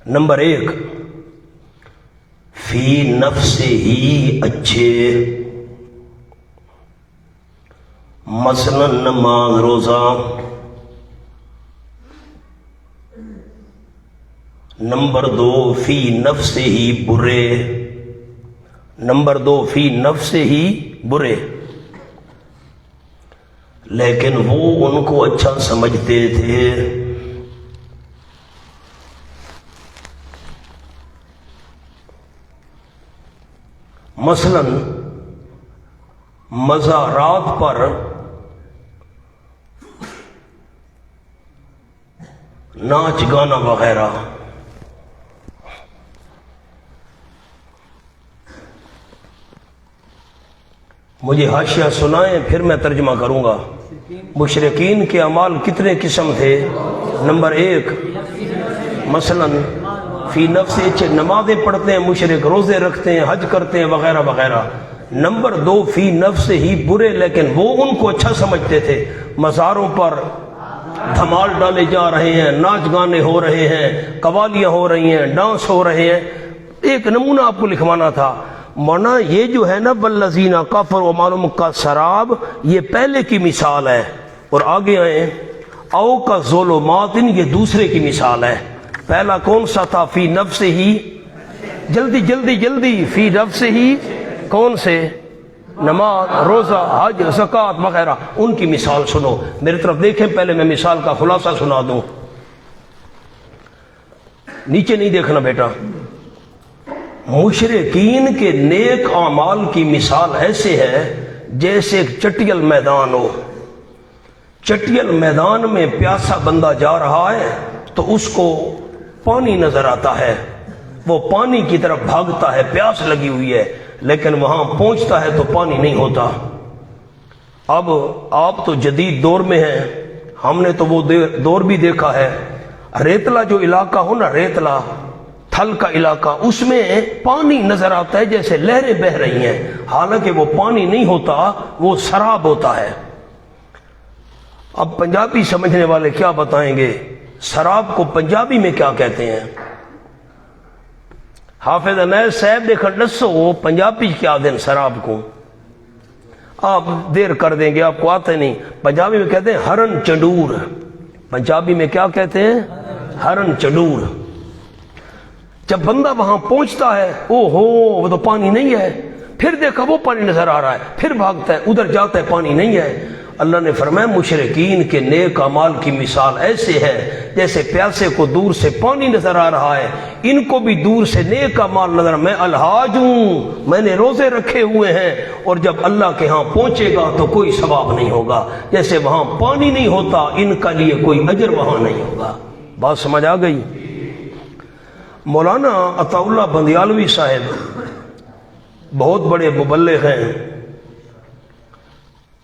S1: نمبر ایک فی نفس ہی اچھے، مثلا نماز روزہ۔ نمبر دو فی نفس ہی برے، نمبر دو فی نفس ہی برے، لیکن وہ ان کو اچھا سمجھتے تھے۔ مثلا مزارات پر ناچ گانا وغیرہ، مجھے حاشیہ سنائیں پھر میں ترجمہ کروں گا۔ مشرکین کے اعمال کتنے قسم تھے؟ نمبر ایک مثلا فی نفس، نمازیں پڑھتے ہیں مشرک، روزے رکھتے ہیں، حج کرتے ہیں وغیرہ وغیرہ۔ نمبر دو فی نفس ہی برے، لیکن وہ ان کو اچھا سمجھتے تھے۔ مزاروں پر دھمال ڈالے جا رہے ہیں، ناچ گانے ہو رہے ہیں، قوالیاں ہو رہی ہیں، ڈانس ہو رہے ہیں۔ ایک نمونہ آپ کو لکھوانا تھا مونا، یہ جو ہے نا والذین کفروا اعمالهم کسراب، یہ پہلے کی مثال ہے، اور آگے آئیں او کا ظلمات، یہ دوسرے کی مثال ہے۔ پہلا کون سا تھا؟ فی نفس ہی، جلدی جلدی جلدی، فی نفس ہی کون سے؟ نماز، روزہ، حج، زکوٰۃ وغیرہ، ان کی مثال سنو۔ میری طرف دیکھیں، پہلے میں مثال کا خلاصہ سنا دوں، نیچے نہیں دیکھنا بیٹا۔ مشرکین کے نیک اعمال کی مثال ایسے ہے جیسے ایک چٹیل میدان ہو، چٹیل میدان میں پیاسا بندہ جا رہا ہے تو اس کو پانی نظر آتا ہے، وہ پانی کی طرف بھاگتا ہے، پیاس لگی ہوئی ہے، لیکن وہاں پہنچتا ہے تو پانی نہیں ہوتا۔ اب آپ تو جدید دور میں ہیں، ہم نے تو وہ دور بھی دیکھا ہے۔ ریتلا جو علاقہ ہو نا، ریتلا تھل کا علاقہ، اس میں پانی نظر آتا ہے جیسے لہریں بہ رہی ہیں، حالانکہ وہ پانی نہیں ہوتا، وہ سراب ہوتا ہے۔ اب پنجابی سمجھنے والے کیا بتائیں گے سراب کو پنجابی میں کیا کہتے ہیں؟ حافظ انیس صاحب دیکھا ڈسو وہ پنجابی کیا دیں سراب کو؟ آپ دیر کر دیں گے، آپ کو آتے نہیں۔ پنجابی میں کہتے ہیں ہرن چنڈور، پنجابی میں کیا کہتے ہیں؟ ہرن چنڈور۔ جب بندہ وہاں پہنچتا ہے، او ہو وہ تو پانی نہیں ہے، پھر دیکھا وہ پانی نظر آ رہا ہے، پھر بھاگتا ہے، ادھر جاتا ہے پانی نہیں ہے۔ اللہ نے فرمایا مشرکین کے نیک اعمال کی مثال ایسے ہے جیسے پیاسے کو دور سے پانی نظر آ رہا ہے، ان کو بھی دور سے نیک اعمال نظر، میں الحاج ہوں، میں نے روزے رکھے ہوئے ہیں، اور جب اللہ کے ہاں پہنچے گا تو کوئی ثواب نہیں ہوگا، جیسے وہاں پانی نہیں ہوتا ان کا لیے کوئی اجر وہاں نہیں ہوگا۔ بات سمجھ آ گئی؟ مولانا عطا اللہ بندیالوی صاحب بہت بڑے مبلغ ہیں،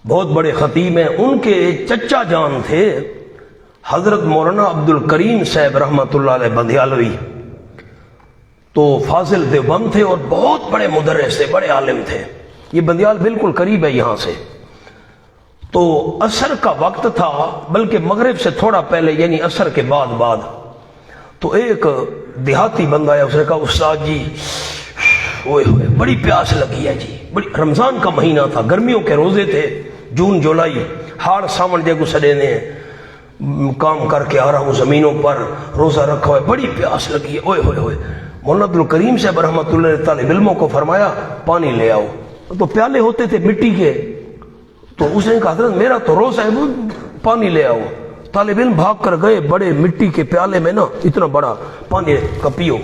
S1: بہت بڑے خطیب ہیں، ان کے چچا جان تھے حضرت مولانا عبد الکریم صاحب رحمۃ اللہ علیہ بندیالوی، تو فاضل دیوبند تھے اور بہت بڑے مدرس تھے، بڑے عالم تھے۔ یہ بندیال بالکل قریب ہے یہاں سے۔ تو عصر کا وقت تھا، بلکہ مغرب سے تھوڑا پہلے، یعنی عصر کے بعد تو ایک دیہاتی بندہ آیا، اس نے کہا استاد جی اوئے ہوئے بڑی پیاس لگی ہے جی، بڑی، رمضان کا مہینہ تھا، گرمیوں کے روزے تھے، جون جولائی، ہار ساون جے گسڑے نے کام کر کے آ رہا ہوں زمینوں پر، روزہ رکھا ہے، بڑی پیاس لگی ہے، اوئے ہوئے ہوئے۔ مولانا عبد الکریم صاحب رحمۃ اللہ علیہ طالب علموں کو فرمایا پانی لے آؤ، تو پیالے ہوتے تھے مٹی کے، تو اس نے کہا حضرت میرا تو روزہ ہے، پانی لے آؤ۔ طالب علم بھاگ کر گئے، بڑے مٹی کے پیالے میں نا اتنا بڑا پانی کا پیو۔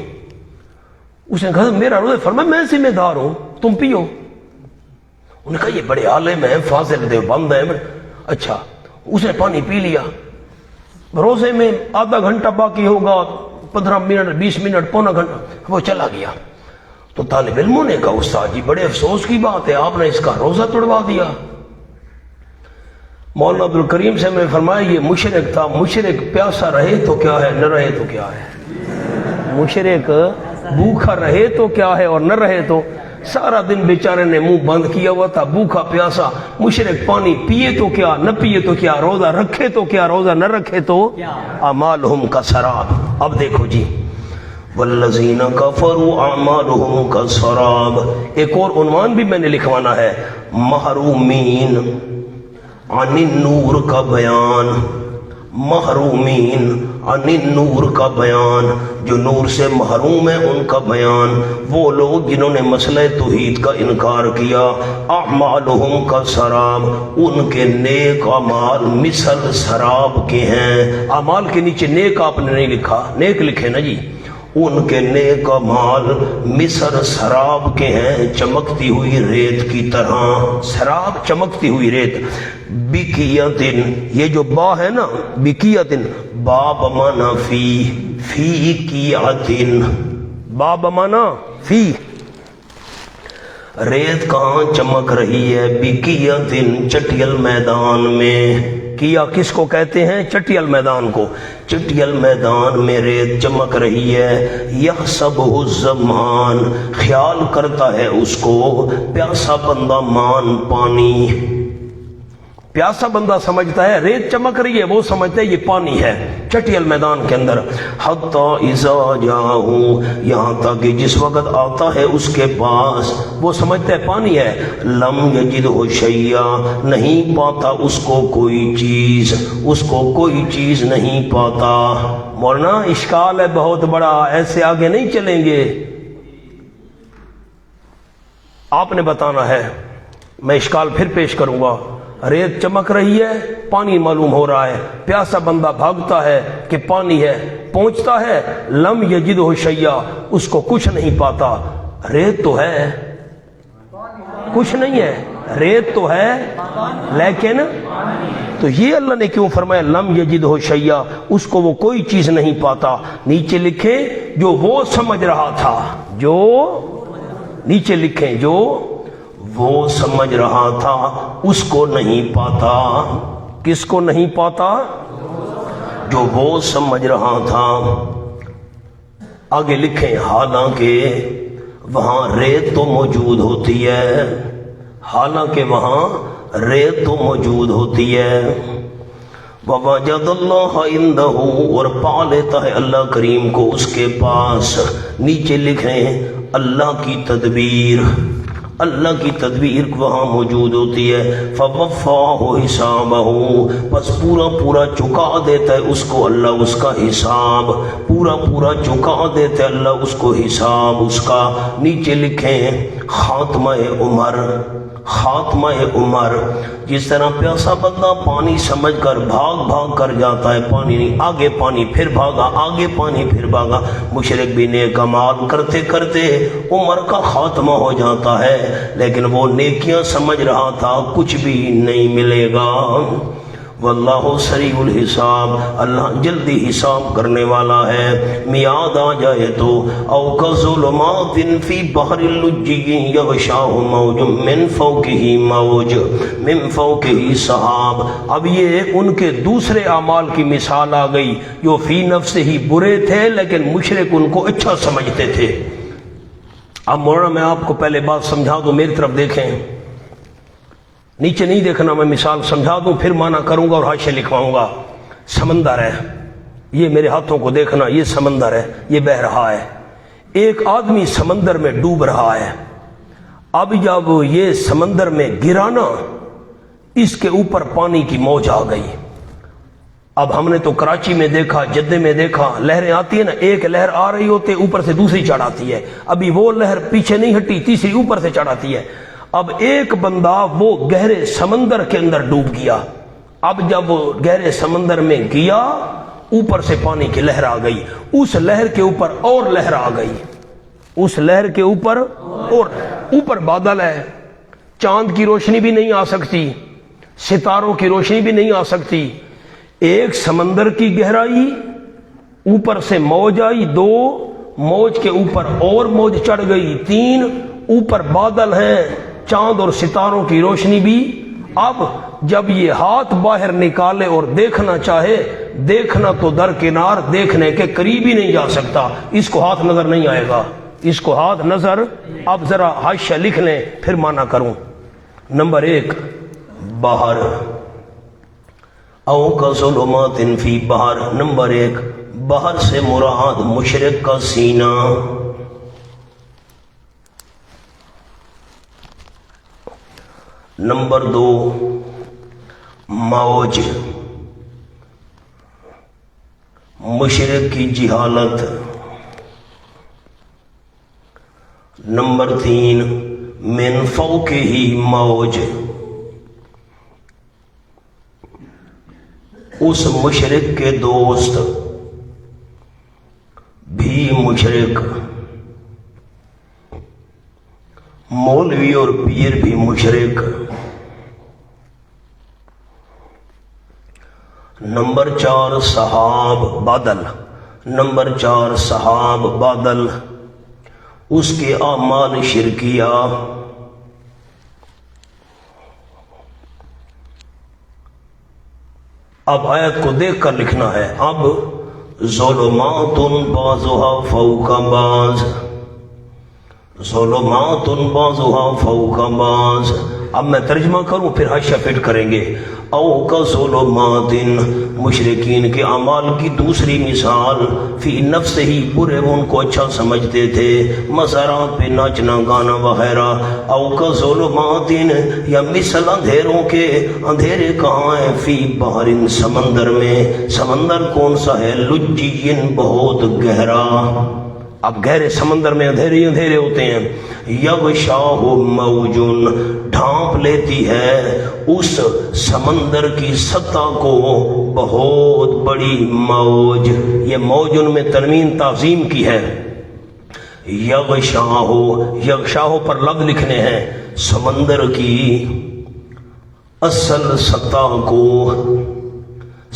S1: اس نے کہا میرا روزہ، فرمایا میں ذمہ دار ہوں، تم پیو۔ انہوں نے کہا یہ بڑے عالم ہیں، فاضل دیوبند ہیں، اچھا۔ اس نے پانی پی لیا، روزے میں آدھا گھنٹہ باقی ہوگا، 15 منٹ 20 منٹ پونا گھنٹہ، وہ چلا گیا۔ تو طالب علموں نے کہا استاد جی بڑے افسوس کی بات ہے، آپ نے اس کا روزہ توڑوا دیا۔ مولانا عبد الکریم سے میں فرمایا یہ مشرک تھا، مشرک پیاسا رہے تو کیا ہے، نہ رہے تو کیا ہے، مشرک بھوکا رہے تو کیا ہے اور نہ رہے تو، سارا دن بیچارے نے منہ بند کیا ہوا تھا، بھوکا پیاسا، مشرک پانی پیے تو کیا، نہ پیے تو کیا، روزہ رکھے تو کیا، روزہ نہ رکھے تو، اعمالہم کسراب۔ اب دیکھو جی، والذین کفروا اعمالہم کسراب، ایک اور عنوان بھی میں نے لکھوانا ہے، محرومین عن النور کا بیان، محرومین عن النور کا بیان، جو نور سے محروم ہیں ان کا بیان، وہ لوگ جنہوں نے مسئلہ توحید کا انکار کیا، اعمالہم کا سراب، ان کے نیک اعمال مثل سراب کے ہیں۔ اعمال کے نیچے نیک آپ نے نہیں لکھا، نیک لکھے نا جی، ان کے نیک اعمال مثل سراب کے ہیں، چمکتی ہوئی ریت کی طرح، سراب چمکتی ہوئی ریت، بکیتن، یہ جو با ہے نا بکیتن، با بمانا فی کیاتن، با بمانا فی، ریت کہاں چمک رہی ہے، بکیتن چٹیل میدان میں، کیا کس کو کہتے ہیں، چٹیل میدان کو، چٹیل میدان میں ریت چمک رہی ہے، یحسبہ الظمآن، خیال کرتا ہے اس کو پیاسا بندہ مان پانی، پیاسا بندہ سمجھتا ہے ریت چمک رہی ہے، وہ سمجھتا ہے یہ پانی ہے چٹیل میدان کے اندر، حتی اذا جاؤ، یہاں تک کہ جس وقت آتا ہے اس کے پاس، وہ سمجھتا ہے پانی ہے، لم یجدہ شیئا، نہیں پاتا اس کو کوئی چیز، اس کو کوئی چیز نہیں پاتا۔ مولانا اشکال ہے بہت بڑا، ایسے آگے نہیں چلیں گے، آپ نے بتانا ہے، میں اشکال پھر پیش کروں گا۔ ریت چمک رہی ہے، پانی معلوم ہو رہا ہے، پیاسا بندہ بھاگتا ہے کہ پانی ہے، پہنچتا ہے، لم یجدہ شیئا، اس کو کچھ نہیں پاتا، ریت تو ہے، کچھ نہیں ہے، ریت تو ہے لیکن، تو یہ اللہ نے کیوں فرمایا لم یجدہ شیئا، اس کو وہ کوئی چیز نہیں پاتا۔ نیچے لکھیں جو وہ سمجھ رہا تھا، جو نیچے لکھیں جو وہ سمجھ رہا تھا اس کو نہیں پاتا، کس کو نہیں پاتا، جو وہ سمجھ رہا تھا۔ آگے لکھیں حالانکہ وہاں ریت تو موجود ہوتی ہے، حالانکہ وہاں ریت تو موجود ہوتی ہے، وَوَجَدَ اللَّهَ عِندَهُ، اور پا لیتا ہے اللہ کریم کو اس کے پاس۔ نیچے لکھیں اللہ کی تدبیر، اللہ کی تدبیر وہاں موجود ہوتی ہے، فَوَفَّاهُ حِسَابَهُ، پس پورا پورا چکا دیتا ہے اس کو اللہ اس کا حساب، پورا پورا چکا دیتا ہے اللہ اس کو حساب اس کا۔ نیچے لکھیں خاتمہ عمر، خاتمہ عمر، جس طرح پیاسا بندہ پانی سمجھ کر بھاگ بھاگ کر جاتا ہے، پانی نہیں، آگے پانی پھر بھاگا، آگے پانی پھر بھاگا، مشرک بھی نیک اعمال کرتے کرتے عمر کا خاتمہ ہو جاتا ہے، لیکن وہ نیکیاں سمجھ رہا تھا کچھ بھی نہیں ملے گا۔ واللہ سریع الحساب، اللہ جلدی حساب کرنے والا ہے۔ میعاد آ جائے تو او کظلمات فی بحر اللجی یغشاہ موج من فوقہ موج من فوقہ سحاب۔ اب یہ ان کے دوسرے اعمال کی مثال آ گئی جو فی نفس ہی برے تھے لیکن مشرک ان کو اچھا سمجھتے تھے۔ اب مولانا میں آپ کو پہلے بات سمجھا دوں، میری طرف دیکھیں، نیچے نہیں دیکھنا، میں مثال سمجھا دوں پھر معنی کروں گا اور حاشیہ لکھواؤں گا۔ سمندر ہے، یہ میرے ہاتھوں کو دیکھنا، یہ سمندر ہے، یہ بہہ رہا ہے، ایک آدمی سمندر میں ڈوب رہا ہے۔ اب جب یہ سمندر میں گرا نا، اس کے اوپر پانی کی موج آ گئی۔ اب ہم نے تو کراچی میں دیکھا، جدے میں دیکھا، لہریں آتی ہیں نا، ایک لہر آ رہی ہوتی ہے اوپر سے دوسری چڑھ آتی ہے، ابھی وہ لہر پیچھے نہیں ہٹی، تیسری اوپر سے چڑھ آتی ہے۔ اب ایک بندہ وہ گہرے سمندر کے اندر ڈوب گیا۔ اب جب وہ گہرے سمندر میں گیا، اوپر سے پانی کی لہر آ گئی، اس لہر کے اوپر اور لہر آ گئی، اس لہر کے اوپر اور اوپر بادل ہے، چاند کی روشنی بھی نہیں آ سکتی، ستاروں کی روشنی بھی نہیں آ سکتی۔ ایک سمندر کی گہرائی، اوپر سے موج آئی، دو، موج کے اوپر اور موج چڑھ گئی، تین، اوپر بادل ہیں، چاند اور ستاروں کی روشنی بھی۔ اب جب یہ ہاتھ باہر نکالے اور دیکھنا چاہے، دیکھنا تو درکنار، دیکھنے کے قریب ہی نہیں جا سکتا، اس کو ہاتھ نظر نہیں آئے گا، اس کو ہاتھ نظر۔ اب ذرا حاشیہ لکھ لیں پھر معنی کروں۔ نمبر 1، باہر، او کظلمات فی بحر۔ نمبر 1، باہر سے مراد مشرک کا سینہ۔ نمبر 2، موج، مشرک کی جہالت۔ نمبر 3، من فوقہ موج، اس مشرک کے دوست بھی مشرک، مولوی اور پیر بھی مشرک۔ نمبر 4، سحاب، بادل۔ نمبر 4، سحاب، بادل، اس کے اعمال شرکیہ۔ اب آیت کو دیکھ کر لکھنا ہے۔ اب ظلمات بعضها فوق بعض، ظلمات بعضها فوق بعض۔ اب میں ترجمہ کروں پھر حاشیہ فٹ کریں گے۔ او کظلمات، مشرکین کے اعمال کی دوسری مثال، فی نفس ہی، برے وہ ان کو اچھا سمجھتے تھے، مزارات پہ ناچنا گانا وغیرہ۔ او کظلمات، یا مثل اندھیروں کے، اندھیرے کہاں ہیں، فی بحر، سمندر میں۔ سمندر کون سا ہے، لجی، بہت گہرا۔ اب گہرے سمندر میں اندھیرے اندھیرے ہوتے ہیں۔ یغشاہ موج، ڈھانپ لیتی ہے اس سمندر کی سطح کو بہت بڑی موج۔ یہ موج ان میں تنوین تعظیم کی ہے۔ یغشاہ، یغشاہ پر لفظ لکھنے ہیں، سمندر کی اصل سطح کو،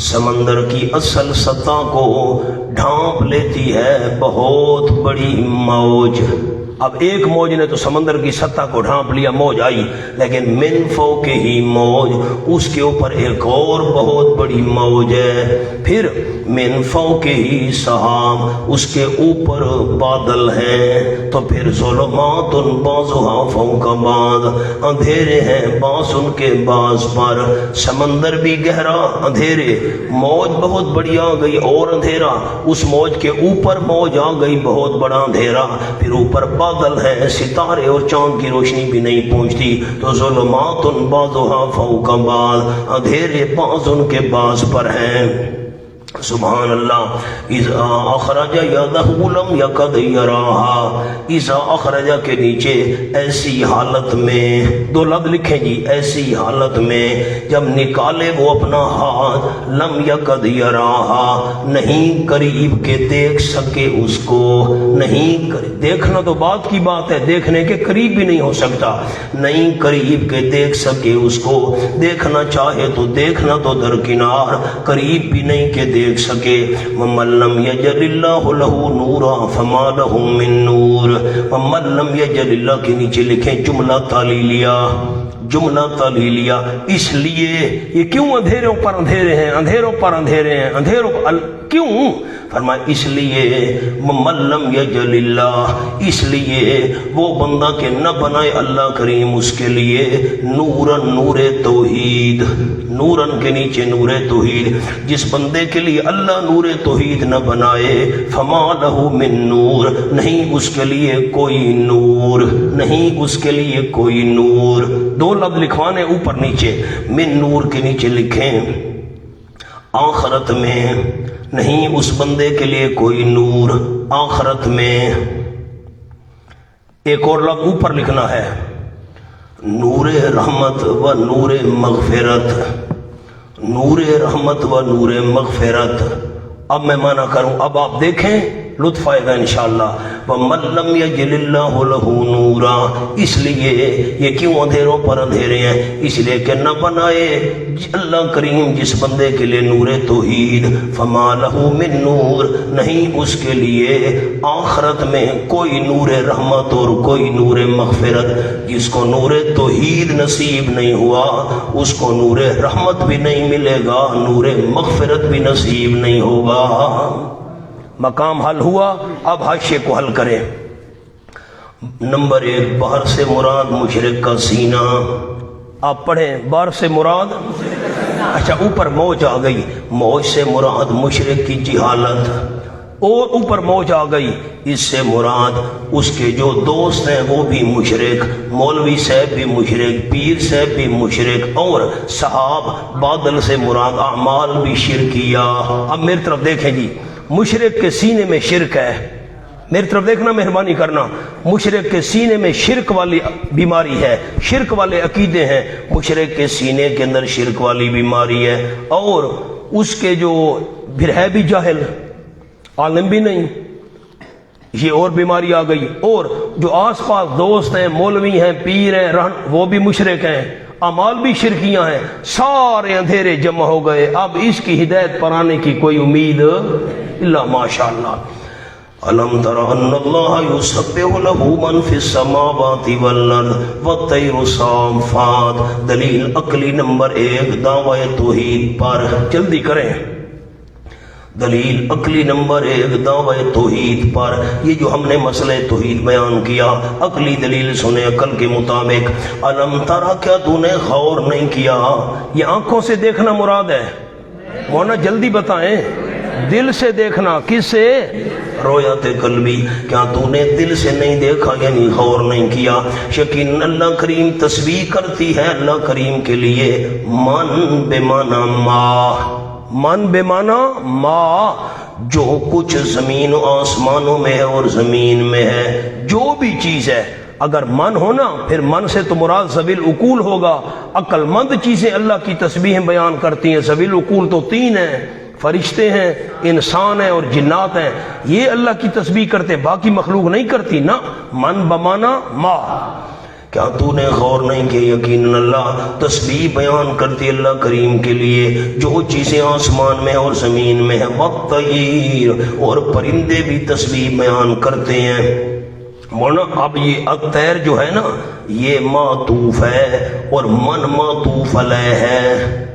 S1: سمندر کی اصل سطح کو ڈھانپ لیتی ہے بہت بڑی موج۔ اب ایک موج نے تو سمندر کی سطح کو ڈھانپ لیا، موج آئی، لیکن من فوق ہی موج، اس کے اوپر ایک اور بہت بڑی موج ہے۔ پھر من فوق ہی سحاب، اس کے اوپر بادل ہیں۔ تو پھر ظلمات بعضها فوق بعض، اندھیرے ہیں بعض ان کے بعض پر۔ سمندر بھی گہرا، اندھیرے، موج بہت بڑی آ گئی اور اندھیرا، اس موج کے اوپر موج آ گئی بہت بڑا اندھیرا، پھر اوپر بادل ہیں، ستارے اور چاند کی روشنی بھی نہیں پہنچتی۔ تو ظلمات بعضها فوق بعض، اندھیرے بعض ان کے بعض پر ہیں۔ سبحان اللہ. اذا اخرج یدہ لم یکد یراہا. اذا اخرج کے نیچے ایسی حالت میں، دو لفظ لکھیں جی، ایسی حالت میں جب نکالے وہ اپنا ہاتھ، لم یکد یراہا، نہیں قریب کے دیکھ سکے اس کو. نہیں دیکھنا تو بات کی بات ہے، دیکھنے کے قریب بھی نہیں ہو سکتا. نہیں قریب کے دیکھ سکے اس کو. دیکھنا چاہے تو دیکھنا تو درکنار، قریب بھی نہیں کہ دیکھ سکے. وَمَن لَّمْ يَجْعَلِ اللَّهُ لَهُ نُورًا فَمَا لَهُ مِن نُور. وَمَن لَّمْ يَجْعَلِ اللَّهُ کے نیچے لکھیں جملہ تعلیلیہ. جملہ تعلیلیہ اس لیے یہ کیوں اندھیروں پر اندھیرے ہیں، اندھیروں پر اندھیرے ہیں، اندھیروں پر کیوں؟ فرمایا اس لیے وَمَن لَّمْ يَجْعَلِ اللَّهُ، اس لیے وہ بندہ کہ نہ بنائے اللہ کریم اس کے لیے نوراً، نور توحید. نوراً کے نیچے نور توحید. جس بندے کے لیے اللہ نور توحید نہ بنائے، فما لہ من نور، نہیں اس کے لیے کوئی نور، نہیں اس کے لیے کوئی نور. دو لفظ لکھوانے اوپر نیچے. من نور کے نیچے لکھیں آخرت میں نہیں اس بندے کے لیے کوئی نور. آخرت میں ایک اور لفظ اوپر لکھنا ہے، نور رحمت و نور مغفرت. نور رحمت و نور مغفرت. اب میں معنی کروں، اب آپ دیکھیں لطف آئے گا انشاءاللہ. وَمَن لَّمْ يَجْعَلِ اللَّهُ لَهُ نُورًا، اس لیے یہ کیوں اندھیروں پر اندھیرے ہیں؟ اس لیے کہ نہ بنائے اللہ کریم جس بندے کے لیے نور توحید، فما لَهُ مِن نور، نہیں اس کے لیے آخرت میں کوئی نور رحمت اور کوئی نور مغفرت. جس کو نور توحید نصیب نہیں ہوا اس کو نور رحمت بھی نہیں ملے گا، نور مغفرت بھی نصیب نہیں ہوگا. مقام حل ہوا. اب حاشیے کو حل کریں. نمبر 1، باہر سے مراد مشرک کا سینہ. آپ پڑھیں، باہر سے مراد، اچھا اوپر موج آ گئی، موج سے مراد مشرک کی جہالت، اور اوپر موج آ گئی، اس سے مراد اس کے جو دوست ہیں وہ بھی مشرک، مولوی صاحب بھی مشرک، پیر صاحب بھی مشرک، اور صحاب. بادل سے مراد اعمال بھی شرکیہ. اب میری طرف دیکھیں جی، مشرک کے سینے میں شرک ہے. میری طرف دیکھنا، مہربانی کرنا. مشرک کے سینے میں شرک والی بیماری ہے، شرک والے عقیدے ہیں. مشرک کے سینے کے اندر شرک والی بیماری ہے، اور اس کے جو پھر ہے بھی جاہل، عالم بھی نہیں، یہ اور بیماری آ گئی. اور جو آس پاس دوست ہیں، مولوی ہیں، پیر ہیں، وہ بھی مشرک ہیں، اعمال بھی شرکیاں ہیں. سارے اندھیرے جمع ہو گئے. اب اس کی ہدایت پر آنے کی کوئی امید الا ماشاء اللہ. الم تر ان اللہ یسبح له من فی السماوات والارض والطیر صافات. دلیل عقلی نمبر 1 دعوی توحید پر. جلدی کریں. دلیل عقلی نمبر 1 دعوی توحید پر. یہ جو ہم نے مسئلہ توحید بیان کیا، عقلی دلیل سنے عقل کے مطابق. الم ترا، کیا تو نے غور نہیں کیا؟ یہ آنکھوں سے دیکھنا مراد ہے، مولانا جلدی بتائیں. دل سے دیکھنا، کس سے؟ رویت قلبی. کیا تو نے دل سے نہیں دیکھا یعنی غور نہیں کیا؟ یقین اللہ کریم تسبیح کرتی ہے اللہ کریم کے لیے من بے معنی ما. من بے معنی ما، جو کچھ زمین و آسمانوں میں ہے اور زمین میں ہے، جو بھی چیز ہے. اگر من ہونا پھر من سے تو مراد ذوی العقول ہوگا. عقل مند چیزیں اللہ کی تسبیحیں بیان کرتی ہیں. ذوی العقول تو 3 ہیں، فرشتے ہیں، انسان ہیں اور جنات ہیں. یہ اللہ کی تسبیح کرتے، باقی مخلوق نہیں کرتی نا. من بمانا ما. کیا تو نے غور نہیں کہ یقیناً اللہ تسبیح بیان کرتی اللہ کریم کے لیے جو چیزیں آسمان میں اور زمین میں ہیں. والطیر، اور پرندے بھی تسبیح بیان کرتے ہیں. مولانا اب یہ الطیر جو ہے نا، یہ معطوف ہے اور من معطوف علیہ ہے.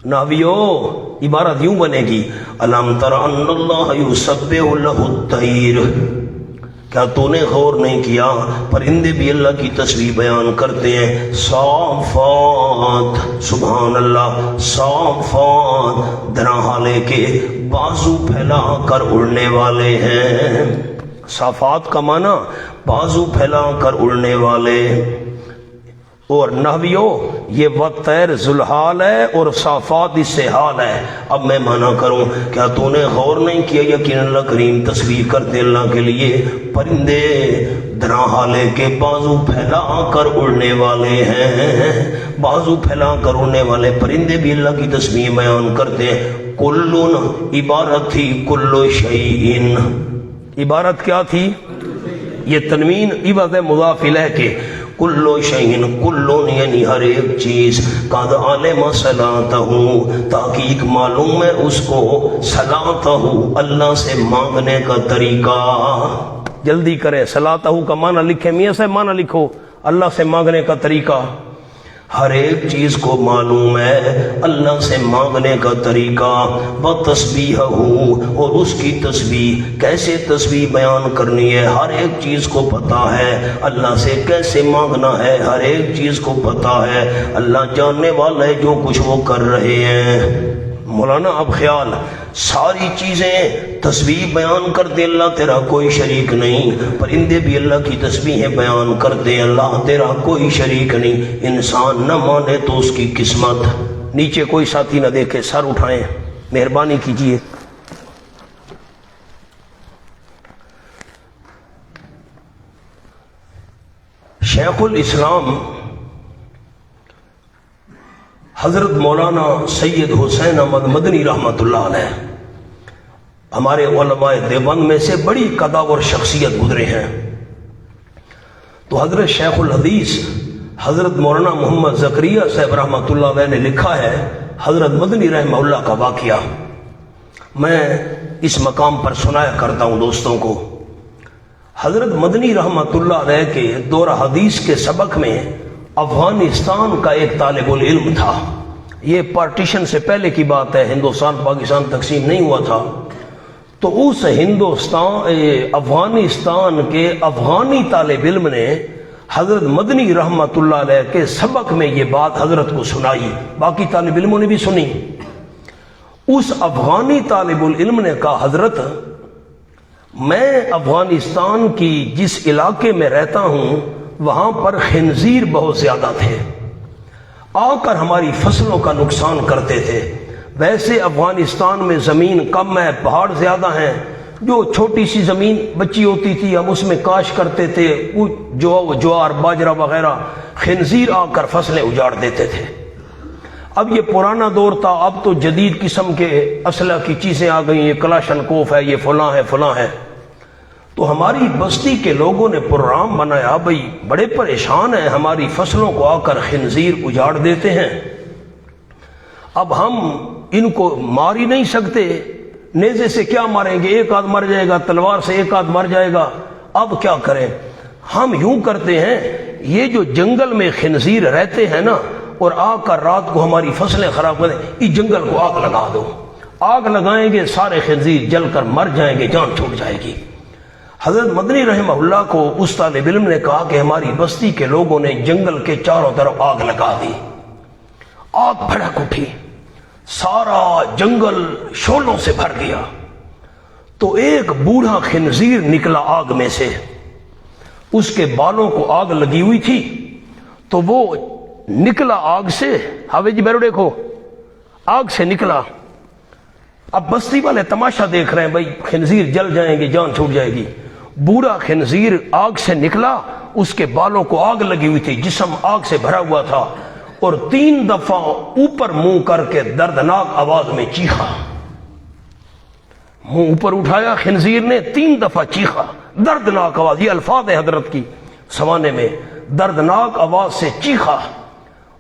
S1: ناویو عبارت یوں بنے گی، الم تر ان اللہ یسبح له الطیر. کیا تو نے غور نہیں کیا پرندے بھی اللہ کی تسبیح بیان کرتے ہیں. صافات، سبحان اللہ، صافات، درہا لے کے بازو پھیلا کر اڑنے والے ہیں. صافات کا معنی بازو پھیلا کر اڑنے والے. اور نحویو یہ وطیر ذوالحال ہے اور صافات اس سے حال ہے۔ اب میں مانا کروں، کیا تو نے غور نہیں کیا یقین اللہ کریم تسبیح کرتے اللہ کے لیے پرندے درا حالے کے بازو پھیلا کر اڑنے والے ہیں، بازو پھیلا کر اڑنے والے پرندے بھی اللہ کی تسبیح بیان کرتے ہیں۔ کلن عبارت تھی کلو شیئن، عبارت کیا تھی؟ یہ تنوین عبارت مضاف الیہ کے کلو شیئن، کلون یعنی ہر ایک چیز، قد علم صلاتہ تحقیق معلوم ہے اس کو، صلاتہ اللہ سے مانگنے کا طریقہ، جلدی کریں صلاتہ کا معنی لکھیں، میاں سے معنی لکھو اللہ سے مانگنے کا طریقہ، ہر ایک چیز کو معلوم ہے اللہ سے مانگنے کا طریقہ، بتسبیحہ اور اس کی تسبیح، کیسے تسبیح بیان کرنی ہے، ہر ایک چیز کو پتہ ہے اللہ سے کیسے مانگنا ہے، ہر ایک چیز کو پتہ ہے، اللہ جاننے والا ہے جو کچھ وہ کر رہے ہیں۔ مولانا اب خیال، ساری چیزیں تسبیح بیان کرتے اللہ تیرا کوئی شریک نہیں، پرندے بھی اللہ کی تسبیحیں بیان کرتے اللہ تیرا کوئی شریک نہیں، انسان نہ مانے تو اس کی قسمت۔ نیچے کوئی ساتھی نہ دیکھے، سر اٹھائیں مہربانی کیجیے۔ شیخ الاسلام حضرت مولانا سید حسین احمد مدنی رحمۃ اللہ علیہ ہمارے علماء دیوبند میں سے بڑی قداور شخصیت گزرے ہیں، تو حضرت شیخ الحدیث حضرت مولانا محمد زکریا صاحب رحمۃ اللہ علیہ نے لکھا ہے حضرت مدنی رحمہ اللہ کا واقعہ، میں اس مقام پر سنایا کرتا ہوں دوستوں کو۔ حضرت مدنی رحمۃ اللہ علیہ کے دورہ حدیث کے سبق میں افغانستان کا ایک طالب العلم تھا، یہ پارٹیشن سے پہلے کی بات ہے، ہندوستان پاکستان تقسیم نہیں ہوا تھا، تو اس افغانستان کے افغانی طالب علم نے حضرت مدنی رحمۃ اللہ علیہ کے سبق میں یہ بات حضرت کو سنائی، باقی طالب علموں نے بھی سنی۔ اس افغانی طالب العلم نے کہا حضرت میں افغانستان کی جس علاقے میں رہتا ہوں وہاں پر خنزیر بہت زیادہ تھے، آ کر ہماری فصلوں کا نقصان کرتے تھے، ویسے افغانستان میں زمین کم ہے، پہاڑ زیادہ ہیں، جو چھوٹی سی زمین بچی ہوتی تھی ہم اس میں کاشت کرتے تھے، جوار باجرہ وغیرہ، خنزیر آ کر فصلیں اجاڑ دیتے تھے۔ اب یہ پرانا دور تھا، اب تو جدید قسم کے اسلحہ کی چیزیں آ گئی، یہ کلاشن کوف ہے، یہ فلاں ہے فلاں ہے، تو ہماری بستی کے لوگوں نے پروگرام بنایا بھئی بڑے پریشان ہیں، ہماری فصلوں کو آ کر خنزیر اجاڑ دیتے ہیں، اب ہم ان کو مار ہی نہیں سکتے، نیزے سے کیا ماریں گے، ایک آدھ مر جائے گا، تلوار سے ایک آدھ مر جائے گا، اب کیا کریں؟ ہم یوں کرتے ہیں، یہ جو جنگل میں خنزیر رہتے ہیں نا اور آ کر رات کو ہماری فصلیں خراب کریں، اس جنگل کو آگ لگا دو، آگ لگائیں گے سارے خنزیر جل کر مر جائیں گے، جان چھوٹ جائے گی۔ حضرت مدنی رحمہ اللہ کو اس طالب علم نے کہا کہ ہماری بستی کے لوگوں نے جنگل کے چاروں طرف آگ لگا دی، آگ بھڑک اٹھی، سارا جنگل شعلوں سے بھر گیا، تو ایک بوڑھا خنزیر نکلا آگ میں سے، اس کے بالوں کو آگ لگی ہوئی تھی، تو وہ نکلا آگ سے، ہاوے جی بیرو دیکھو، آگ سے نکلا، اب بستی والے تماشا دیکھ رہے ہیں بھائی خنزیر جل جائیں گے، جان چھوٹ جائے گی، بوڑھا خنزیر آگ سے نکلا، اس کے بالوں کو آگ لگی ہوئی تھی، جسم آگ سے بھرا ہوا تھا، اور 3 دفعہ اوپر منہ کر کے دردناک آواز میں چیخا، منہ اوپر اٹھایا خنزیر نے، 3 دفعہ چیخا، دردناک آواز، یہ الفاظ ہے حضرت کی سوانے میں، دردناک آواز سے چیخا۔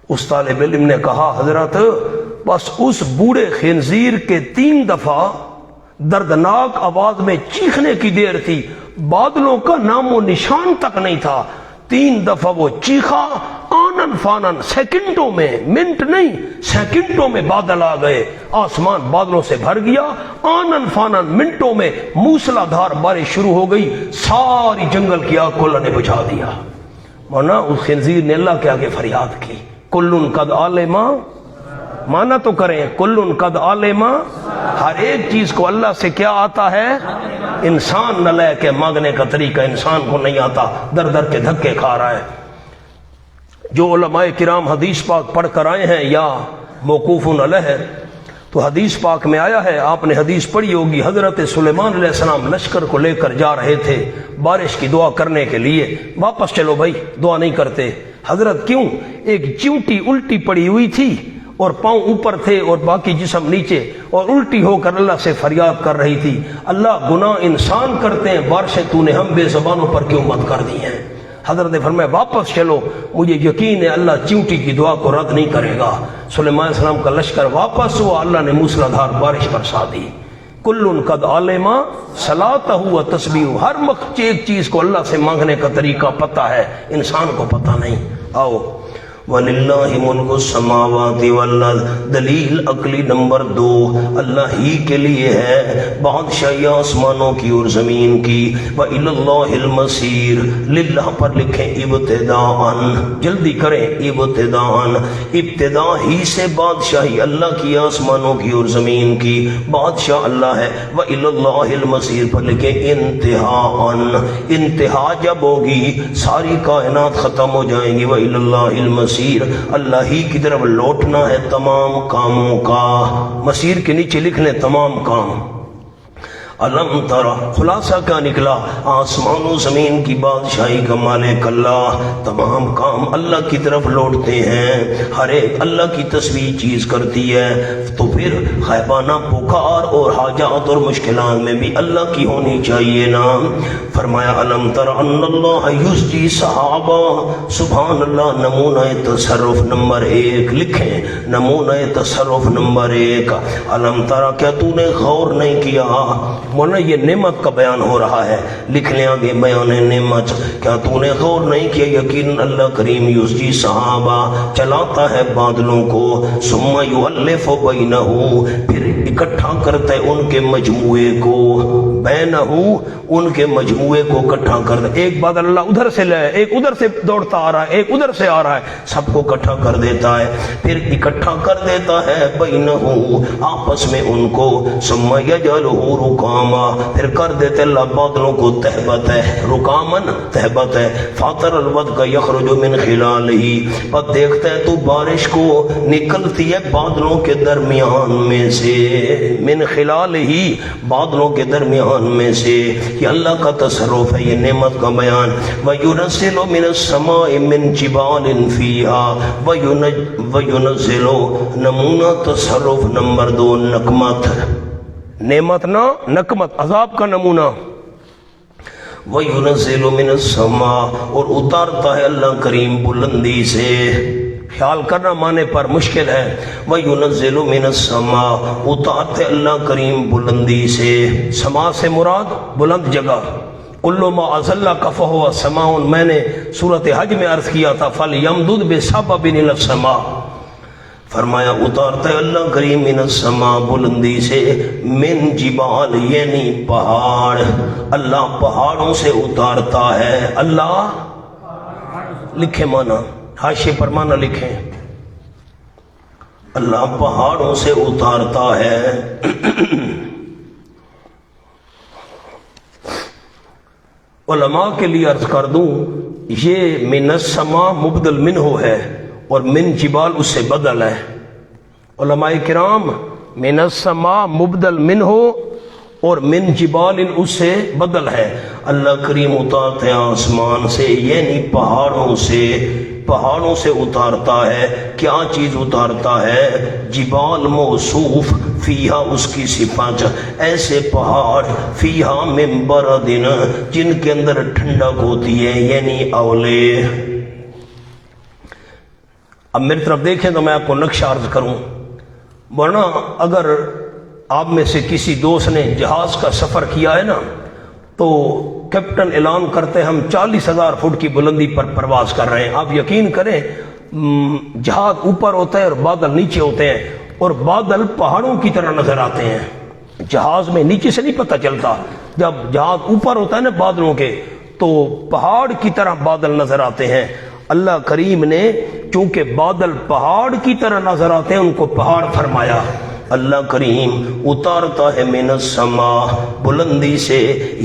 S1: اس طالب علم نے کہا حضرت بس اس بوڑھے خنزیر کے 3 دفعہ دردناک آواز میں چیخنے کی دیر تھی، بادلوں کا نام و نشان تک نہیں تھا، 3 دفعہ وہ چیخا، آنن فانن، سیکنڈوں میں، منٹ نہیں سیکنڈوں میں بادل آ گئے، آسمان بادلوں سے بھر گیا، آنن فانن، منٹوں میں موسلا دھار بارش شروع ہو گئی، ساری جنگل کی آگ کو اللہ نے بجھا دیا۔ مولانا اس خنزیر نے اللہ کے آگے فریاد کی، کلن قد علما، مانا تو کریں، کلن قد علما، ہر ایک چیز کو اللہ سے کیا آتا ہے، انسان نہ لے کے مانگنے کا طریقہ انسان کو نہیں آتا، در در کے دھکے کھا رہا ہے۔ جو علماء کرام حدیث پاک پڑھ کر آئے ہیں یا موقوفن علیہ، تو حدیث پاک میں آیا ہے، آپ نے حدیث پڑھی ہوگی، حضرت سلیمان علیہ السلام لشکر کو لے کر جا رہے تھے بارش کی دعا کرنے کے لیے، واپس چلو بھائی دعا نہیں کرتے۔ حضرت کیوں؟ ایک چیونٹی الٹی پڑی ہوئی تھی اور پاؤں اوپر تھے اور باقی جسم نیچے، اور الٹی ہو کر اللہ سے فریاد کر رہی تھی، اللہ گناہ انسان کرتے ہیں، بارشیں تو نے ہم بے زبانوں پر کیوں مت کر دی ہیں؟ حضرت نے فرمایا واپس چلو، مجھے یقین ہے اللہ چیونٹی کی دعا کو رد نہیں کرے گا۔ سلیمان علیہ السلام کا لشکر واپس ہوا، اللہ نے موسلادھار بارش برسا دی۔ کل قد علم صلاتہ و تسبیح، ہر وقت ایک چیز کو اللہ سے مانگنے کا طریقہ پتہ ہے، انسان کو پتہ نہیں۔ آؤ وَلِلَّهِ مُلْكُ السَّمَاوَاتِ وَالْأَرْضِ، دلیل عقلی نمبر 2، اللہ ہی کے لیے ہے بادشاہی آسمانوں کی اور زمین کی۔ وَإِلَى اللَّهِ الْمَصِيرُ، للہ پر لکھیں ابتداءً، جلدی کریں ابتداءً، ابتدا ہی سے بادشاہی اللہ کی آسمانوں کی اور زمین کی، بادشاہ اللہ ہے۔ وَإِلَى اللَّهِ الْمَصِيرُ پر لکھیں انتہاءً، انتہا جب ہوگی ساری کائنات ختم ہو جائیں گی۔ وَإِلَى اللَّهِ الْمَصِيرُ، اللہ ہی کی طرف لوٹنا ہے تمام کاموں کا، مسیر کے نیچے لکھ لیں تمام کام۔ علم ترى، خلاصہ کیا نکلا؟ آسمان و زمین کی بادشاہی کا مالک اللہ، تمام کام اللہ کی طرف لوٹتے ہیں، ہر ایک اللہ کی تسبیح چیز کرتی ہے، تو پھر غائبانہ پکار اور حاجات اور مشکلات میں بھی اللہ کی ہونی چاہیے نا۔ فرمایا علم تر ان اللہ یسجی صحابہ، سبحان اللہ، نمونہ تصرف نمبر 1 لکھیں، نمونہ تصرف نمبر 1۔ علم تر، کیا تو نے غور نہیں کیا؟ مولانا یہ نعمت کا بیان ہو رہا ہے، لکھ لیں آگے بیان نعمت، کیا تو نے غور نہیں کیا؟ یقین اللہ کریم یسجی صحابہ، چلاتا ہے بادلوں کو، ثم یؤلف بینہ، پھر اکٹھا کرتا ہے ان کے مجموعے کو، بینہ، ان کے مجموعے کو اکٹھا کرتا ہے۔ ایک بادل اللہ ادھر سے لے، ایک ادھر سے دوڑتا آ رہا ہے، ایک ادھر سے آ رہا ہے، سب کو اکٹھا کر دیتا ہے، پھر اکٹھا کر دیتا ہے بینہ، آپس میں ان کو، ثم یجعلہ رکاما، پھر کر دیتے اللہ بادلوں کو تہبت ہے، رکامن تہبت ہے، فاطر الود کا یخرج من خلالہ، پر دیکھتا ہے تو بارش کو نکلتی ہے بادلوں کے درمیان میں سے، من خلالہ، بادلوں کے درمیان میں سے، یہ اللہ کا تصرف ہے، یہ نعمت کا بیان۔ وَيُنَزِّلُ مِنَ السَّمَاءِ مِن جِبَالٍ فِيهَا وَيُنَزِّلُ، نمونہ تصرف نمبر 2، نقمت، نعمت نہ نقمت، عذاب کا نمونہ۔ وَيُنَزِّلُ مِنَ السَّمَاءِ، اور اتارتا ہے اللہ کریم بلندی سے، خیال کرنا معنی پر مشکل ہے۔ وَيُنَزِّلُ مِنَ السَّمَاءِ، اتارتے اللہ کریم بلندی سے، سما سے مراد بلند جگہ، کل ما اضل کفہ سماء، میں نے سورۃ حج میں عرض کیا تھا، فَلْيَمْدُدْ بِسَبَبٍ إِلَى السَّمَاءِ، فرمایا اتارتا ہے اللہ کریم من السماء، بلندی سے، من جبال یعنی پہاڑ، اللہ پہاڑوں سے اتارتا ہے، اللہ لکھیں مانا، حاشیے پر مانا لکھیں، اللہ پہاڑوں سے اتارتا ہے۔ علماء کے لیے عرض کر دوں، یہ من السماء مبدل منہ ہے اور من جبال اس سے بدل ہے۔ علماء کرام، من السماء مبدل منہ اور من جبال اس سے بدل ہے۔ اللہ کریم اتارتا ہے آسمان سے، یعنی پہاڑوں سے، پہاڑوں سے اتارتا ہے۔ کیا چیز اتارتا ہے؟ جبال موصوف، فیہا اس کی صفات، ایسے پہاڑ، فیہا من بردن، جن کے اندر ٹھنڈک ہوتی ہے، یعنی اولے۔ اب میری طرف دیکھیں تو میں آپ کو نقشہ عرض کروں، ورنہ اگر آپ میں سے کسی دوست نے جہاز کا سفر کیا ہے نا، تو کیپٹن اعلان کرتے ہم 40,000 فٹ کی بلندی پر پرواز کر رہے ہیں۔ آپ یقین کریں، جہاز اوپر ہوتا ہے اور بادل نیچے ہوتے ہیں، اور بادل پہاڑوں کی طرح نظر آتے ہیں، جہاز میں نیچے سے نہیں پتہ چلتا، جب جہاز اوپر ہوتا ہے نا بادلوں کے، تو پہاڑ کی طرح بادل نظر آتے ہیں۔ اللہ کریم نے چونکہ بادل پہاڑ کی طرح نظر آتے ہیں، ان کو پہاڑ فرمایا، اللہ کریم اتارتا ہے من السماء بلندی سے،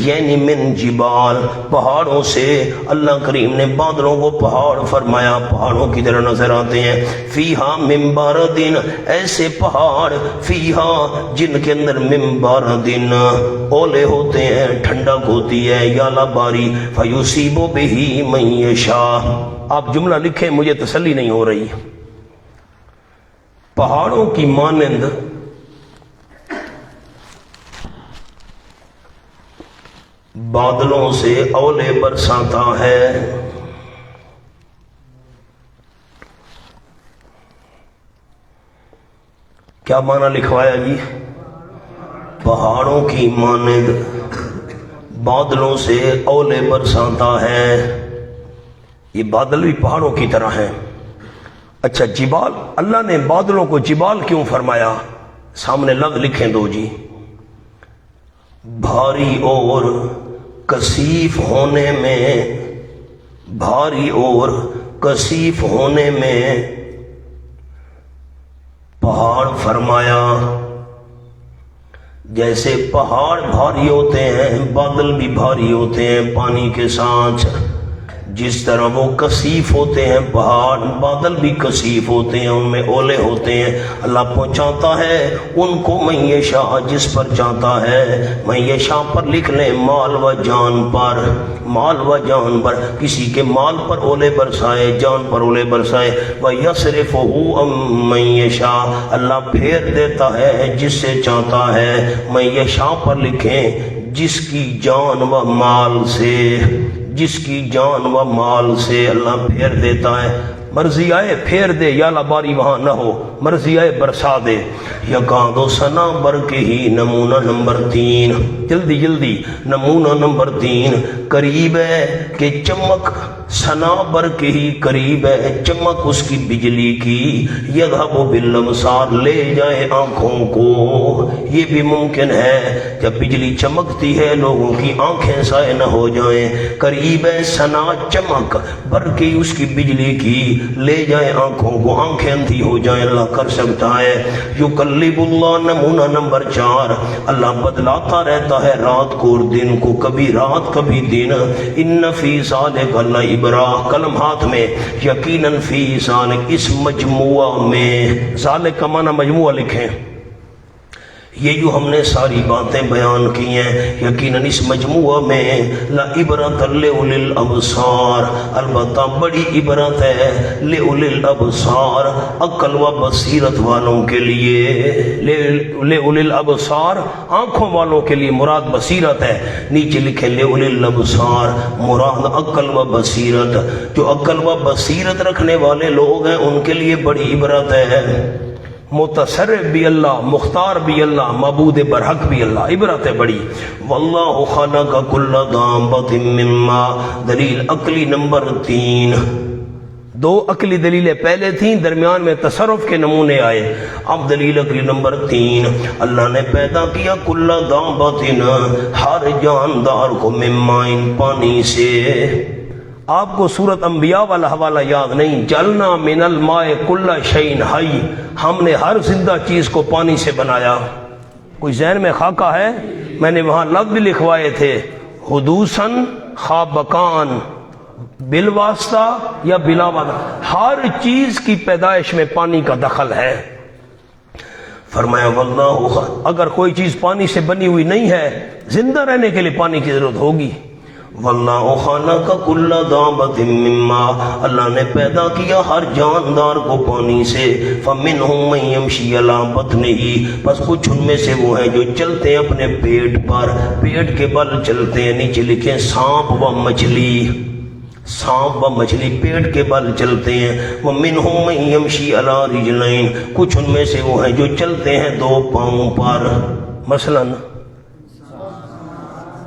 S1: یعنی من جبال پہاڑوں سے۔ اللہ کریم نے بادلوں کو پہاڑ فرمایا، پہاڑوں کی طرح نظر آتے ہیں۔ فیہا من باردن، ایسے پہاڑ فیہا جن کے اندر من باردن اولے ہوتے ہیں، ٹھنڈک ہوتی ہے، یالا باری، فیصیب بہ من یشاء۔ آپ جملہ لکھیں، مجھے تسلی نہیں ہو رہی۔ پہاڑوں کی مانند بادلوں سے اولے برساتا ہے۔ کیا معنی لکھوایا جی؟ پہاڑوں کی مانند بادلوں سے اولے برساتا ہے۔ یہ بادل بھی پہاڑوں کی طرح ہیں۔ اچھا جبال، اللہ نے بادلوں کو جبال کیوں فرمایا؟ سامنے لفظ لکھیں دو جی، بھاری اور کثیف ہونے میں، بھاری اور کثیف ہونے میں پہاڑ فرمایا۔ جیسے پہاڑ بھاری ہوتے ہیں، بادل بھی بھاری ہوتے ہیں پانی کے ساتھ، جس طرح وہ کثیف ہوتے ہیں پہاڑ، بادل بھی کثیف ہوتے ہیں، ان میں اولے ہوتے ہیں۔ اللہ پہنچاتا ہے ان کو من یشاء، جس پر چاہتا ہے۔ من یشاء پر لکھ لیں مال و جان پر، مال و جان پر، کسی کے مال پر اولے برسائے، جان پر اولے برسائے۔ وَيَصْرِفُهُ عَن مَن يَشَاءُ، اللہ پھیر دیتا ہے جس سے چاہتا ہے۔ من یشاء پر لکھیں جس کی جان و مال سے، جس کی جان و مال سے اللہ پھیر دیتا ہے۔ مرضی آئے پھیر دے، یا لباری وہاں نہ ہو، مرضی آئے برسا دے۔ یکاد و سنا بر کے ہی نمونہ نمبر 3، جلدی جلدی نمونہ نمبر 3، قریب ہے کہ چمک، سنا بر کے ہی قریب ہے چمک اس کی بجلی کی، یذہب بالابصار لے جائے آنکھوں کو۔ یہ بھی ممکن ہے جب بجلی چمکتی ہے لوگوں کی آنکھیں سائے نہ ہو جائیں۔ قریب ہے سنا چمک، بر کے اس کی بجلی کی لے جائے آنکھوں کو، آنکھیں اندھی ہو جائیں، اللہ کر سکتا ہے۔ یقلب اللہ نمونہ نمبر 4، اللہ بدلاتا رہتا ہے رات کو اور دن کو، کبھی رات کبھی دن۔ ان فی ذالک لعبرۃ، قلم ہاتھ میں، یقیناً فی ذالک اس مجموعہ میں، ذالک کا معنی مجموعہ لکھیں۔ یہ جو ہم نے ساری باتیں بیان کی ہیں، یقیناً اس مجموعہ میں لعبرۃ لأولی الابصار، البتہ بڑی عبرت ہے لأولی الابصار، عقل و بصیرت والوں کے لیے۔ لأولی الابصار آنکھوں والوں کے لیے، مراد بصیرت ہے، نیچے لکھیں لأولی الابصار، مراد عقل و بصیرت۔ جو عقل و بصیرت رکھنے والے لوگ ہیں ان کے لیے بڑی عبرت ہے۔ متصرف بھی اللہ، مختار بھی اللہ، معبود برحق بھی اللہ، عبرت ہے بڑی۔ واللہ خلق کل دابۃ من ماء، دلیل عقلی نمبر 3۔ 2 عقلی دلیلیں پہلے تھیں، درمیان میں تصرف کے نمونے آئے، اب دلیل عقلی نمبر 3۔ اللہ نے پیدا کیا کل دابۃ، ہر جاندار کو، من ماء، پانی سے۔ آپ کو سورۃ انبیاء والا حوالہ یاد نہیں؟ جعلنا من الماء کل شیء حی، ہم نے ہر زندہ چیز کو پانی سے بنایا۔ کوئی ذہن میں خاکہ ہے؟ میں نے وہاں لفظ بھی لکھوائے تھے، حدوثاً خابقان، بالواسطہ یا بلا واسطہ، ہر چیز کی پیدائش میں پانی کا دخل ہے۔ فرمایا واللہ، اگر کوئی چیز پانی سے بنی ہوئی نہیں ہے، زندہ رہنے کے لیے پانی کی ضرورت ہوگی۔ واللہ خلق کل دابۃ من ماء، اللہ نے پیدا کیا ہر جاندار کو پانی سے۔ فمنہم من یمشی علی بطنہ، بس کچھ ان میں سے وہ ہیں جو چلتے ہیں اپنے پیٹ پر، پیٹ کے بل چلتے ہیں۔ نیچے لکھیں سانپ و مچھلی، سانپ و مچھلی پیٹ کے بل چلتے ہیں۔ ومنہم من یمشی علی رجلین، کچھ ان میں سے وہ ہیں جو چلتے ہیں 2 پاؤں پر۔ مثلاً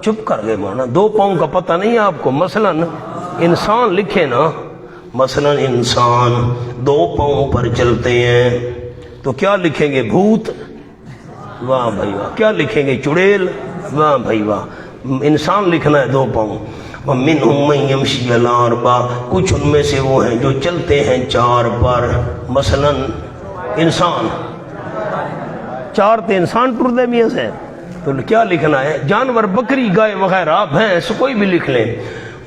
S1: چپ کر گئے مانا، 2 پاؤں کا پتہ نہیں آپ کو؟ مثلاً انسان لکھے نا، مثلاً انسان 2 پاؤں پر چلتے ہیں تو کیا لکھیں گے؟ بھوت، واہ بھائی واہ۔ کیا لکھیں گے؟ چڑیل، واہ بھائی واہ۔ انسان لکھنا ہے 2 پاؤں۔ وَمِنْهُمْ مَنْ يَمْشِي عَلَىٰ أَرْبَعٍ، کچھ ان میں سے وہ ہیں جو چلتے ہیں 4 پر۔ مثلاً انسان چار تے انسان ٹردے میاں سے، تو کیا لکھنا ہے؟ جانور بکری گائے وغیرہ بھینس کوئی بھی لکھ لیں۔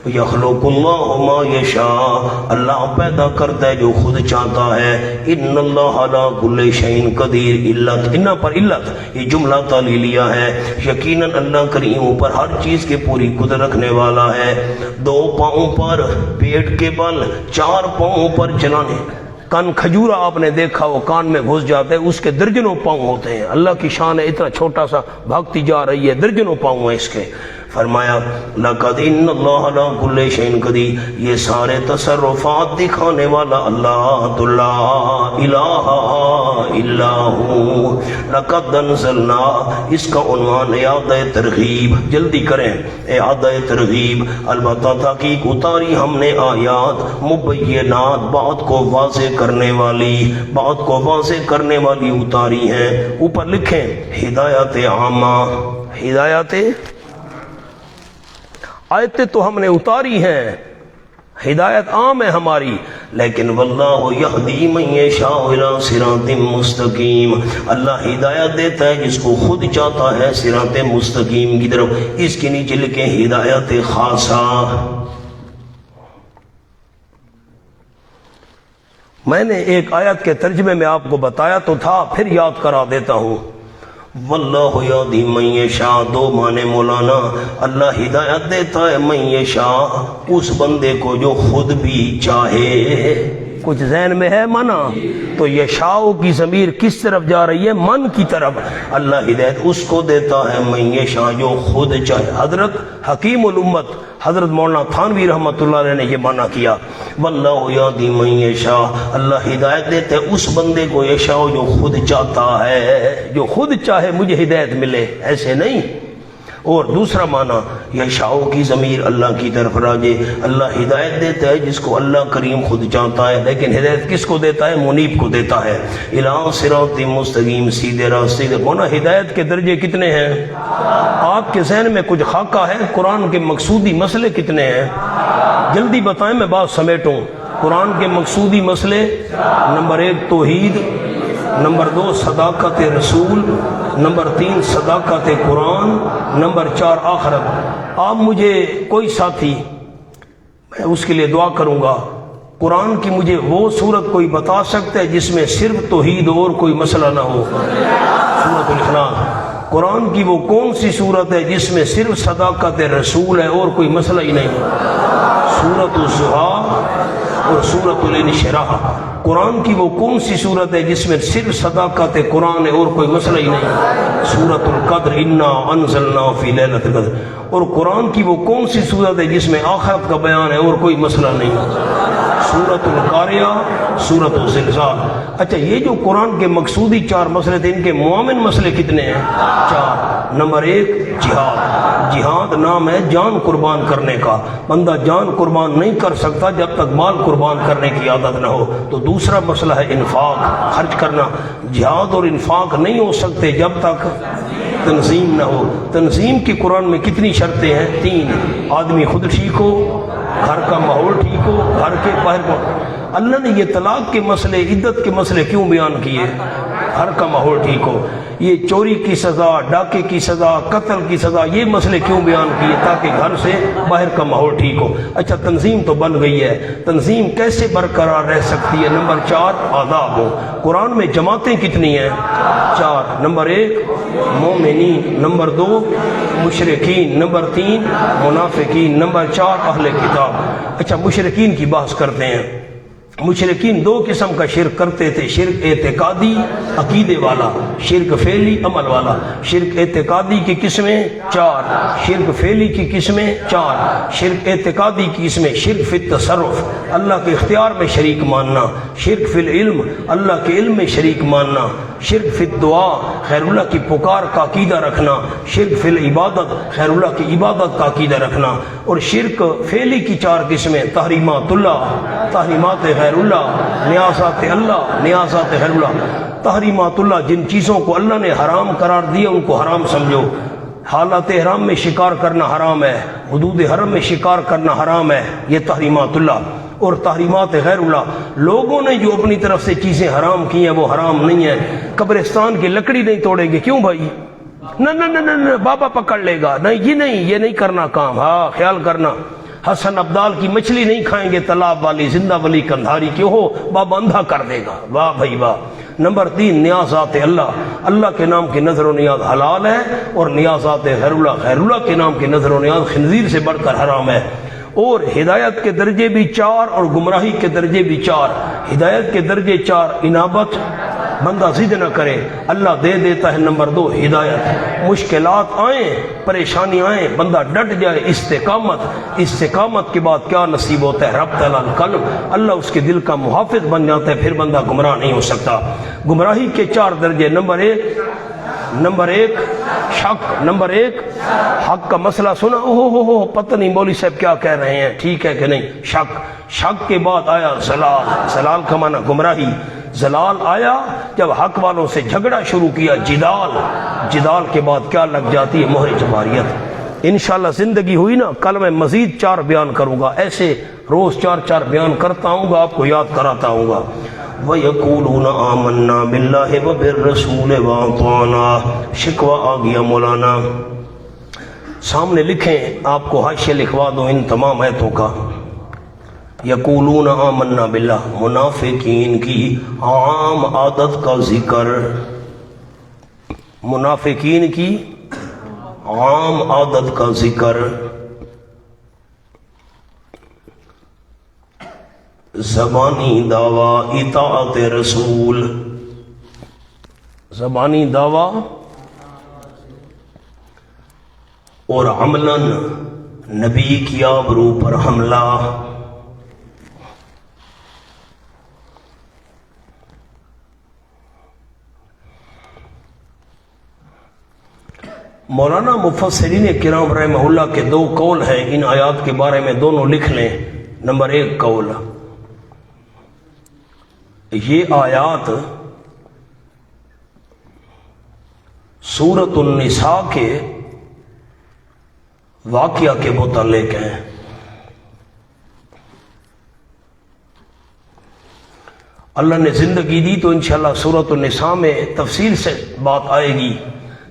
S1: یخلق اللہ ما یشاء، اللہ پیدا کرتا ہے جو خود چاہتا ہے۔ ان اللہ علی کل شیء قدیر، علت انہاں پر علت یہ جملہ تعلیلیہ ہے، یقیناً اللہ کریم اوپر ہر چیز کے پوری قدرت رکھنے والا ہے۔ دو پاؤں پر پیٹ کے بل، چار پاؤں پر چلانے، کان کھجورا آپ نے دیکھا وہ کان میں گھس جاتا ہے، اس کے درجنوں پاؤں ہوتے ہیں۔ اللہ کی شان ہے، اتنا چھوٹا سا بھاگتی جا رہی ہے، درجنوں پاؤں ہیں اس کے۔ فرمایا لقد ان اللہ علی کل شیء قدیر، یہ سارے تصرفات دکھانے والا اللہ تو لا الہ الا ہو۔ لقد انزلنا، اس کا عنوان اعادہ ترغیب، جلدی کریں اعادہ ترغیب، البتہ تحقیق اتاری ہم نے آیات مبینات، بات کو واضح کرنے والی، بات کو واضح کرنے والی اتاری ہیں۔ اوپر لکھیں ہدایت عامہ، ہدایت آیتیں تو ہم نے اتاری ہیں، ہدایت عام ہے ہماری، لیکن واللہ یہدی من یشاء الی صراط مستقیم، اللہ ہدایت دیتا ہے جس کو خود چاہتا ہے صراط مستقیم کی طرف۔ اس کے نیچے لکھیں ہدایت خاصہ۔ میں نے ایک آیت کے ترجمے میں آپ کو بتایا تو تھا، پھر یاد کرا دیتا ہوں۔ واللہ یہدی من یشاء، دو معنی مولانا، اللہ ہدایت دیتا ہے من یشاء، اس بندے کو جو خود بھی چاہے۔ کچھ ذہن میں ہے مانا؟ تو یشاء کی ضمیر کس طرف جا رہی ہے؟ من کی طرف۔ اللہ ہدایت اس کو دیتا ہے من یشاء جو خود چاہے۔ حضرت حکیم الامت حضرت مولانا تھانوی رحمۃ اللہ علیہ نے یہ معنی کیا، واللہ یہدی من یشاء، اللہ ہدایت دیتے ہے اس بندے کو یشاء جو خود چاہتا ہے، جو خود چاہے مجھے ہدایت ملے، ایسے نہیں۔ اور دوسرا معنی یشاء کی ضمیر اللہ کی طرف راجے، اللہ ہدایت دیتا ہے جس کو اللہ کریم خود چاہتا ہے، لیکن ہدایت کس کو دیتا ہے؟ منیب کو دیتا ہے۔ الی صراط مستقیم، سیدھے راستے سے ہونا۔ ہدایت کے درجے کتنے ہیں؟ آپ کے ذہن میں کچھ خاکہ ہے؟ قرآن کے مقصودی مسئلے کتنے ہیں؟ جلدی بتائیں، میں بات سمیٹوں۔ قرآن کے مقصودی مسئلے، نمبر 1 توحید، نمبر 2 صداقت رسول، نمبر 3 صداقت قرآن، نمبر 4 آخرت۔ آپ مجھے کوئی ساتھی، میں اس کے لیے دعا کروں گا، قرآن کی مجھے وہ صورت کوئی بتا سکتا ہے جس میں صرف توحید اور کوئی مسئلہ نہ ہو؟ سورۃ الاخلاص۔ قرآن کی وہ کون سی صورت ہے جس میں صرف صداقت رسول ہے اور کوئی مسئلہ ہی نہیں؟ سورۃ الضحیٰ اور سورۃ الانشراح۔ قرآن کی وہ کون سی صورت ہے جس میں صرف صداقت قرآن ہے اور کوئی مسئلہ ہی نہیں؟ سورۃ القدر، انا انزلنا فی لیلۃ القدر۔ اور قرآن کی وہ کون سی صورت ہے جس میں آخرت کا بیان ہے اور کوئی مسئلہ نہیں؟ سورۃ القاریہ، سورۃ الزلزال۔ اچھا، یہ جو قرآن کے مقصودی 4 مسئلے تھے، ان کے معاون مسئلے کتنے ہیں؟ 4۔ نمبر 1 جہاد، جہاد نام ہے جان قربان کرنے کا، بندہ جان قربان نہیں کر سکتا جب تک مال قربان کرنے کی عادت نہ ہو۔ تو دوسرا مسئلہ ہے انفاق، خرچ کرنا۔ جہاد اور انفاق نہیں ہو سکتے جب تک تنظیم نہ ہو۔ تنظیم کی قرآن میں کتنی شرطیں ہیں؟ 3۔ آدمی خود ٹھیک ہو، گھر کا ماحول ٹھیک ہو، گھر کے باہر کو۔ اللہ نے یہ طلاق کے مسئلے، عدت کے مسئلے کیوں بیان کیے؟ گھر کا ماحول ٹھیک ہو۔ یہ چوری کی سزا، ڈاکے کی سزا، قتل کی سزا، یہ مسئلے کیوں بیان کیے؟ تاکہ گھر سے باہر کا ماحول ٹھیک ہو۔ اچھا، تنظیم تو بن گئی ہے، تنظیم کیسے برقرار رہ سکتی ہے؟ نمبر 4 آداب ہو۔ قرآن میں جماعتیں کتنی ہیں؟ 4۔ نمبر 1 مومنین، نمبر 2 مشرکین، نمبر 3 منافقین، نمبر 4 اہل کتاب۔ اچھا، مشرکین کی بحث کرتے ہیں۔ مشرکین 2 قسم کا شرک کرتے تھے، شرک اعتقادی عقیدے والا، شرک فعلی عمل والا۔ شرک اعتقادی کی قسمیں 4، شرک فعلی کی قسمیں 4۔ شرک اعتقادی کی قسمیں شرک فی التصرف، اللہ کے اختیار میں شریک ماننا، شرک فی العلم، اللہ کے علم میں شریک ماننا، شرک فی الدعا، غیر اللہ کی پکار کا عقیدہ رکھنا، شرک فی العبادت، غیر اللہ کی عبادت کا عقیدہ رکھنا۔ اور شرک فعلی کی 4 قسمیں: تحریمات اللہ، تحریمات غیر اللہ، نیازات اللہ، نیازات غیر اللہ۔ تحریمات اللہ، جن چیزوں کو اللہ نے حرام قرار دیا ان کو حرام سمجھو۔ حالات احرام میں شکار کرنا حرام ہے، حدود حرم میں شکار کرنا حرام ہے، یہ تحریمات اللہ۔ اور تحریمات غیر اللہ، لوگوں نے جو اپنی طرف سے چیزیں حرام کی ہیں وہ حرام نہیں ہیں۔ قبرستان کی لکڑی نہیں توڑیں گے، کیوں بھائی؟ نہ بابا پکڑ لے گا، نہیں یہ نہیں کرنا کام، ہاں خیال کرنا۔ حسن عبدال کی مچھلی نہیں کھائیں گے تالاب والی، زندہ ولی کندھاری کیوں ہو، بابا اندھا کر دے گا، واہ بھائی واہ۔ نمبر 3 نیازات اللہ، اللہ کے نام کی نظر و نیاز حلال ہے، اور نیازات غیر اللہ کے نام کی نظر و نیاز خنزیر سے بڑھ کر حرام ہے۔ اور ہدایت کے درجے بھی 4 اور گمراہی کے درجے بھی 4۔ ہدایت کے درجے 4، انابت، بندہ ضد نہ کرے، اللہ دے دیتا ہے۔ نمبر 2 ہدایت، مشکلات آئیں، پریشانی آئیں، بندہ ڈٹ جائے، استقامت کے بعد کیا نصیب ہوتا ہے؟ ربط القلب، اللہ اس کے دل کا محافظ بن جاتا ہے، پھر بندہ گمراہ نہیں ہو سکتا۔ گمراہی کے 4 درجے، نمبر ایک شک، نمبر 1 حق کا مسئلہ سنا، ہو پتہ نہیں مولوی صاحب کیا کہہ رہے ہیں، ٹھیک ہے کہ نہیں، شک کے بعد آیا زلال کا معنی گمراہی، زلال آیا جب حق والوں سے جھگڑا شروع کیا، جدال کے بعد کیا لگ جاتی ہے؟ مہر جباریت۔ انشاءاللہ زندگی ہوئی نا، کل میں مزید 4 بیان کروں گا، ایسے روز 4 بیان کرتا ہوں گا، آپ کو یاد کراتا ہوں گا۔ وَيَقُولُونَ آمَنَّا بِاللَّهِ وَبِالرَّسُولِ وَأَطَعْنَا، شکوہ آ گیا مولانا، سامنے لکھیں، آپ کو حاشیہ لکھوا دو ان تمام آیتوں کا۔ یقولون آمنا باللہ، منافقین کی عام عادت کا ذکر، منافقین کی عام عادت کا ذکر، زبانی دعویٰ اطاعت رسول، زبانی دعویٰ اور عملاً نبی کی آبرو پر حملہ۔ مولانا مفسرین کرام رحمہ اللہ کے 2 قول ہیں ان آیات کے بارے میں، دونوں لکھ لیں۔ نمبر 1 قول، یہ آیات سورۃ النساء کے واقعہ کے متعلق ہیں۔ اللہ نے زندگی دی تو انشاءاللہ سورۃ النساء میں تفصیل سے بات آئے گی،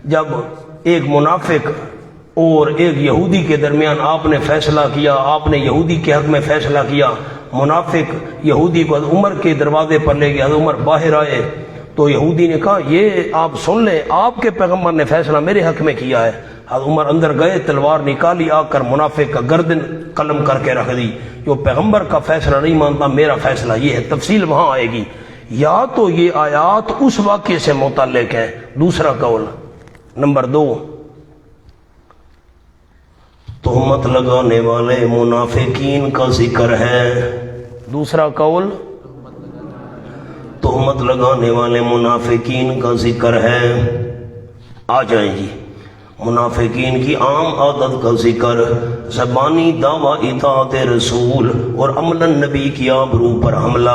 S1: جب ایک منافق اور ایک یہودی کے درمیان آپ نے فیصلہ کیا، آپ نے یہودی کے حق میں فیصلہ کیا، منافق یہودی کو عمر کے دروازے پر لے گیا، عمر باہر آئے تو یہودی نے کہا یہ آپ سن لیں، آپ کے پیغمبر نے فیصلہ میرے حق میں کیا ہے۔ عمر اندر گئے، تلوار نکالی، آ کر منافق کا گردن قلم کر کے رکھ دی، جو پیغمبر کا فیصلہ نہیں مانتا میرا فیصلہ یہ ہے۔ تفصیل وہاں آئے گی، یا تو یہ آیات اس واقعے سے متعلق ہے۔ دوسرا قول، نمبر 2 تہمت لگانے والے منافقین کا ذکر ہے۔ دوسرا قول، تہمت لگانے والے منافقین کا ذکر ہے۔ آ جائیں جی، منافقین کی عام عادت کا ذکر، زبانی دعویٰ اطاعت رسول اور عملاً نبی کی آبرو پر حملہ۔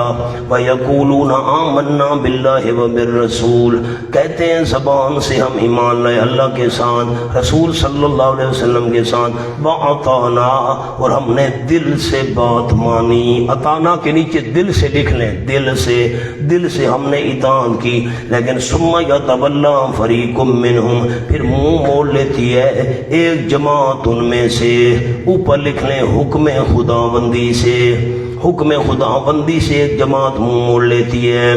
S1: وَيَقُولُونَ آمَنَّا بِاللَّهِ وَبِالرَّسُولِ، کہتے ہیں زبان سے ہم ایمان لائے اللہ کے ساتھ، رسول صلی اللہ علیہ وسلم کے ساتھ، وَأَطَعْنَا، اور ہم نے دل سے بات مانی۔ اطاعنا کے نیچے دل سے لکھ لیں، دل سے ہم نے اطاعت کی، لیکن ثم يَتَوَلَّىٰ فَرِيقٌ مِّنْهُمْ، پھر منہ موڑ لیتی ہے ایک جماعت ان میں سے۔ اوپر لکھ لیں حکم خداوندی سے، حکم خداوندی سے ایک جماعت منہ موڑ لیتی ہے۔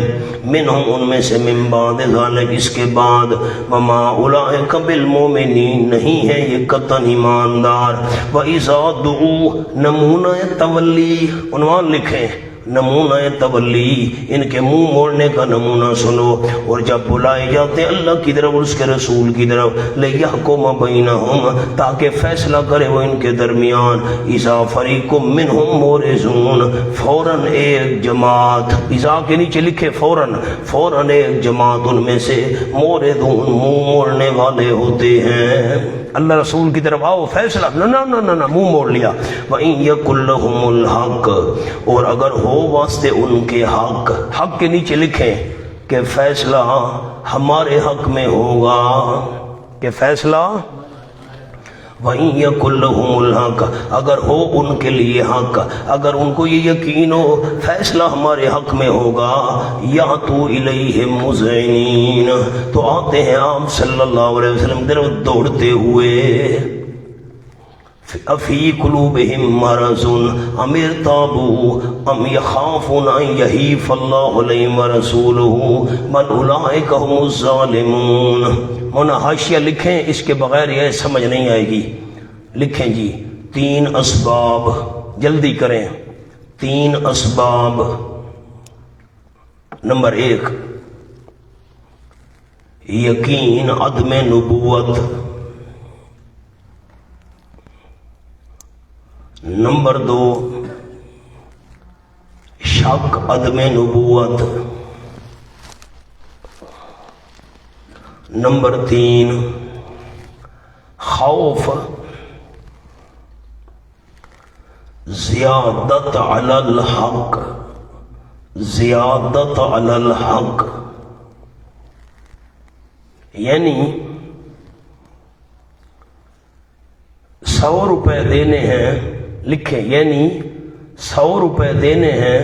S1: منہم، ان میں سے، من بعد ذالک، اس کے بعد، وما اولئک بالمؤمنین، نہیں ہے یہ قطعاً ایماندار۔ وَإِذَا دُعُوا، نمونہ تولی، عنوان لکھیں، نمونہ تولی، ان کے منہ موڑنے کا نمونہ سنو۔ اور جب بلائے جاتے اللہ کی طرف اور اس کے رسول کی طرف، لِيَحْكُمَ بَيْنَهُمْ، تاکہ فیصلہ کرے وہ ان کے درمیان، اِذَا فَرِيقٌ مِّنْهُمْ مُعْرِضُونَ، فوراً ایک جماعت، اِذَا کے نیچے لکھے فوراً ایک جماعت ان میں سے، مُعْرِضُونَ، منہ موڑنے والے ہوتے ہیں۔ اللہ رسول کی طرف آؤ، فیصلہ، نہ منہ موڑ لیا۔ وَإِن يَكُن لَّهُمُ الْحَقُّ، اور اگر ہو واسطے ان کے حق کے نیچے لکھیں کہ فیصلہ ہمارے حق میں ہوگا، کہ فیصلہ وَإِن يَكُن لَّهُمُ الْحَقُّ، اگر ہو ان کے لیے حق، اگر ان کو یہ یقین ہو فیصلہ ہمارے حق میں ہوگا، یَأْتُوا إِلَيْهِ مُذْعِنِينَ، تو آتے ہیں آپ صلی اللہ علیہ وسلم طرف دوڑتے ہوئے، افی قلوبہم مرض ام ارتابوا ام یخافون ان یحیف اللہ علیہم ورسولہ بل اولئک هم الظالمون۔ مولانا حاشیہ لکھیں، اس کے بغیر یہ سمجھ نہیں آئے گی، لکھیں جی 3 اسباب، جلدی کریں، 3 اسباب۔ نمبر 1 یقین عدم نبوت، نمبر 2 شک عدم نبوت، نمبر 3 خوف زیادت علی الحق، زیادت علی الحق، یعنی 100 روپے دینے ہیں، لکھیں یعنی 100 روپے دینے ہیں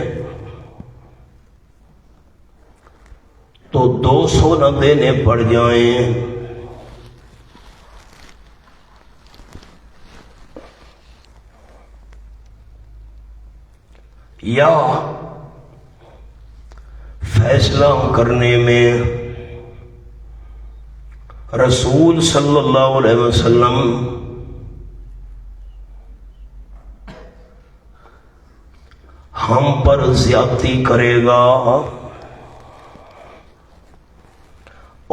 S1: تو 200 نہ دینے پڑ جائیں، یا فیصلہ کرنے میں رسول صلی اللہ علیہ وسلم ہم پر زیادتی کرے گا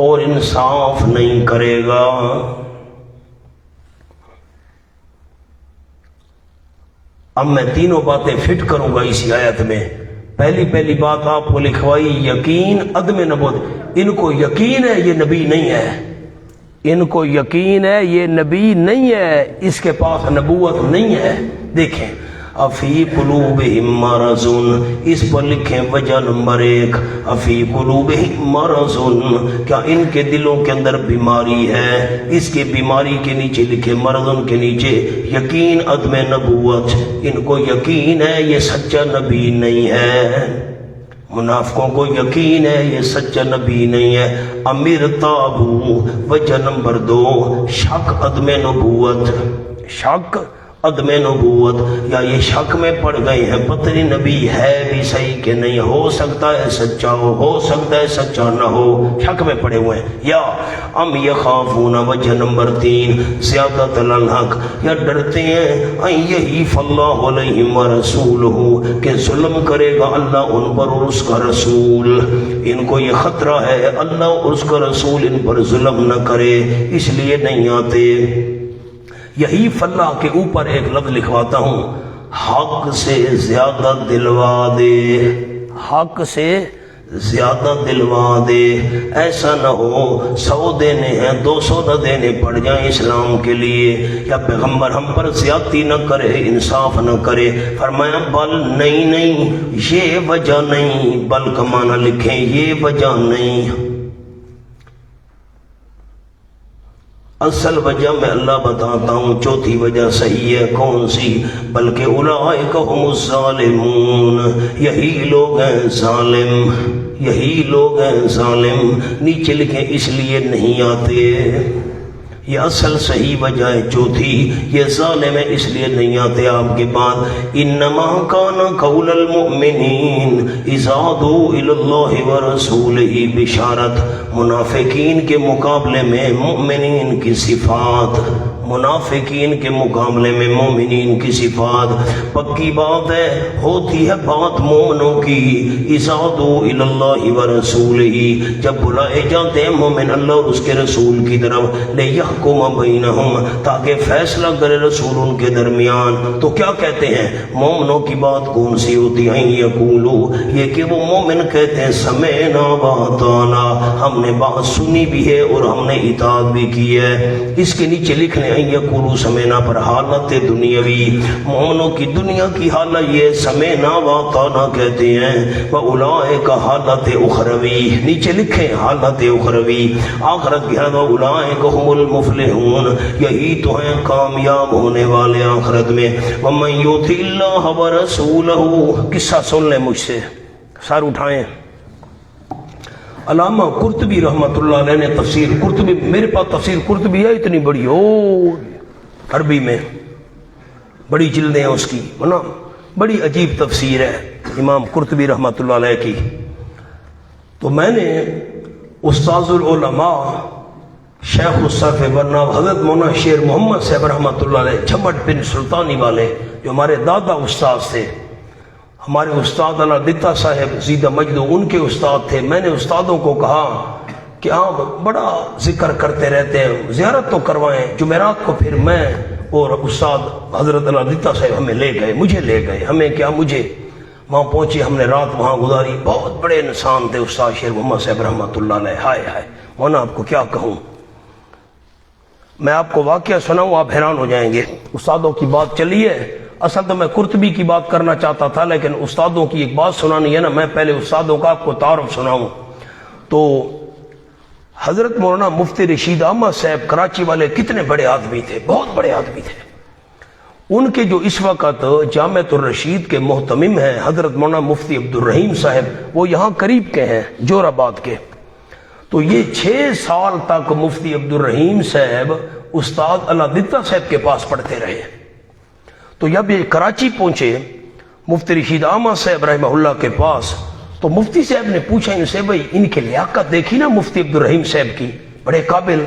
S1: اور انصاف نہیں کرے گا۔ اب میں تینوں باتیں فٹ کروں گا اسی آیت میں۔ پہلی بات آپ کو لکھوائی یقین عدم نبوت، ان کو یقین ہے یہ نبی نہیں ہے، ان کو یقین ہے یہ نبی نہیں ہے، اس کے پاس نبوت نہیں ہے۔ دیکھیں افی قلوبہم مرض، اس پر لکھیں وجہ نمبر 1 افی قلوبہم مرض، کیا ان کے دلوں کے اندر بیماری ہے؟ اس کی بیماری کے نیچے لکھیں مرض، ان کے نیچے یقین عدم نبوت، ان کو یقین ہے یہ سچا نبی نہیں ہے، منافقوں کو یقین ہے یہ سچا نبی نہیں ہے۔ امیر تابو، وجہ نمبر 2 شک عدم نبوت، شک عدم نبوت، یا یہ شک میں پڑ گئے ہیں پتہ نہیں نبی ہے بھی صحیح کہ نہیں، ہو سکتا ہے سچا ہو سکتا ہے سچا نہ ہو، شک میں پڑے ہوئے ہیں۔ یا ام یخافون، وجہ نمبر 3 زیادت علی الحق، یا ڈرتے ہیں ان یحیف اللہ علیہم ورسولہ، کہ ظلم کرے گا اللہ ان پر اور اس کا رسول، ان کو یہ خطرہ ہے اللہ اور اس کا رسول ان پر ظلم نہ کرے، اس لیے نہیں آتے۔ یہی فلاح کے اوپر ایک لفظ لکھواتا ہوں، حق سے زیادہ دلوا دے، حق سے زیادہ دلوا دے، ایسا نہ ہو 100 دینے ہیں 200 نہ دینے پڑ جائیں اسلام کے لیے، یا پیغمبر ہم پر زیادتی نہ کرے انصاف نہ کرے۔ فرمایا بل نہیں یہ وجہ نہیں، بل کا معنی لکھیں یہ وجہ نہیں، اصل وجہ میں اللہ بتاتا ہوں، چوتھی وجہ صحیح ہے کون سی؟ بلکہ اولئک هم الظالمون، یہی لوگ ہیں ظالم، یہی لوگ ہیں ظالم، نیچے لکھیں اس لیے نہیں آتے، یہ اصل صحیح وجہ ہے چوتھی، یہ ظالم ہے اس لیے نہیں آتے آپ کے بعد۔ انما کان قول المؤمنین اذا دعوا الی اللہ ورسولہ، بشارت منافقین کے مقابلے میں مومنین کی صفات، منافقین کے مقابلے میں مومنین کی صفات، پکی بات ہے ہوتی ہے بات مومنوں کی، اذا دعوا الی اللہ ورسولہ، جب بلائے جاتے ہیں مومن اللہ اور اس کے رسول کی طرف، لیحکم بینہم، تاکہ فیصلہ کرے رسول ان کے درمیان، تو کیا کہتے ہیں؟ مومنوں کی بات کون سی ہوتی ہے؟ یقولو، یہ کہ وہ مومن کہتے ہیں سمعنا واطعنا، ہم نے بات سنی بھی ہے اور ہم نے اطاعت بھی کی ہے۔ اس کے نیچے لکھنے ہیں یقولو سمینا پر حالت دنیاوی، مومنوں کی دنیا کی حالت یہ سمینا واطانا کہتے ہیں، وَأُولَئِكَ حالت اخروی، نیچے لکھیں حالت اخروی آخرت کی حالت، وَأُولَئِكَ هُمُ الْمُفْلِحُونَ یہی تو ہیں کامیاب ہونے والے آخرت میں۔ وَمَن يُطِعِ اللَّهَ وَرَسُولَهُ، قصہ سن لیں مجھ سے، سر اٹھائیں۔ علامہ قرطبی رحمۃ اللہ علیہ نے تفسیر قرطبی، میرے پاس تفسیر قرطبی ہے اتنی بڑی، عربی میں بڑی جلدیں ہیں اس کی، بڑی عجیب تفسیر ہے امام قرطبی رحمۃ اللہ علیہ کی۔ تو میں نے استاذ العلماء شیخ الصرف ورنہ حضرت مولانا شیر محمد صاحب رحمۃ اللہ علیہ جھمٹ بن سلطانی والے، جو ہمارے دادا استاذ تھے، ہمارے استاد اللہ دتا صاحب زیدہ مجدو ان کے استاد تھے۔ میں نے استادوں کو کہا کہ آپ بڑا ذکر کرتے رہتے ہیں، زیارت تو کروائیں جمعرات کو۔ پھر میں اور استاد حضرت اللہ دتا صاحب ہمیں لے گئے، مجھے لے گئے، ہمیں کیا مجھے وہاں پہنچے، ہم نے رات وہاں گزاری۔ بہت بڑے انسان تھے استاد شیر محمد صاحب رحمۃ اللہ علیہ، ہائے ہائے مولانا آپ کو کیا کہوں، میں آپ کو واقعہ سناؤں آپ حیران ہو جائیں گے۔ استادوں کی بات چلی ہے، اصل تو میں قرطبی کی بات کرنا چاہتا تھا، لیکن استادوں کی ایک بات سنانی ہے نا، میں پہلے استادوں کا آپ کو تعارف سناؤں۔ تو حضرت مولانا مفتی رشید احمد صاحب کراچی والے کتنے بڑے آدمی تھے، بہت بڑے آدمی تھے۔ ان کے جو اس وقت جامعۃ الرشید کے محتمم ہیں حضرت مولانا مفتی عبد الرحیم صاحب، وہ یہاں قریب کے ہیں جور آباد کے۔ تو یہ 6 سال تک مفتی عبد الرحیم صاحب استاد اللہ دتا صاحب کے پاس پڑھتے رہے۔ تو جب یہ کراچی پہنچے مفتی رشید احمد صاحب رحمہ اللہ کے پاس، تو مفتی صاحب نے پوچھا ان سے، بھائی ان کی لیاقت دیکھی نا مفتی عبد الرحیم صاحب کی، بڑے قابل،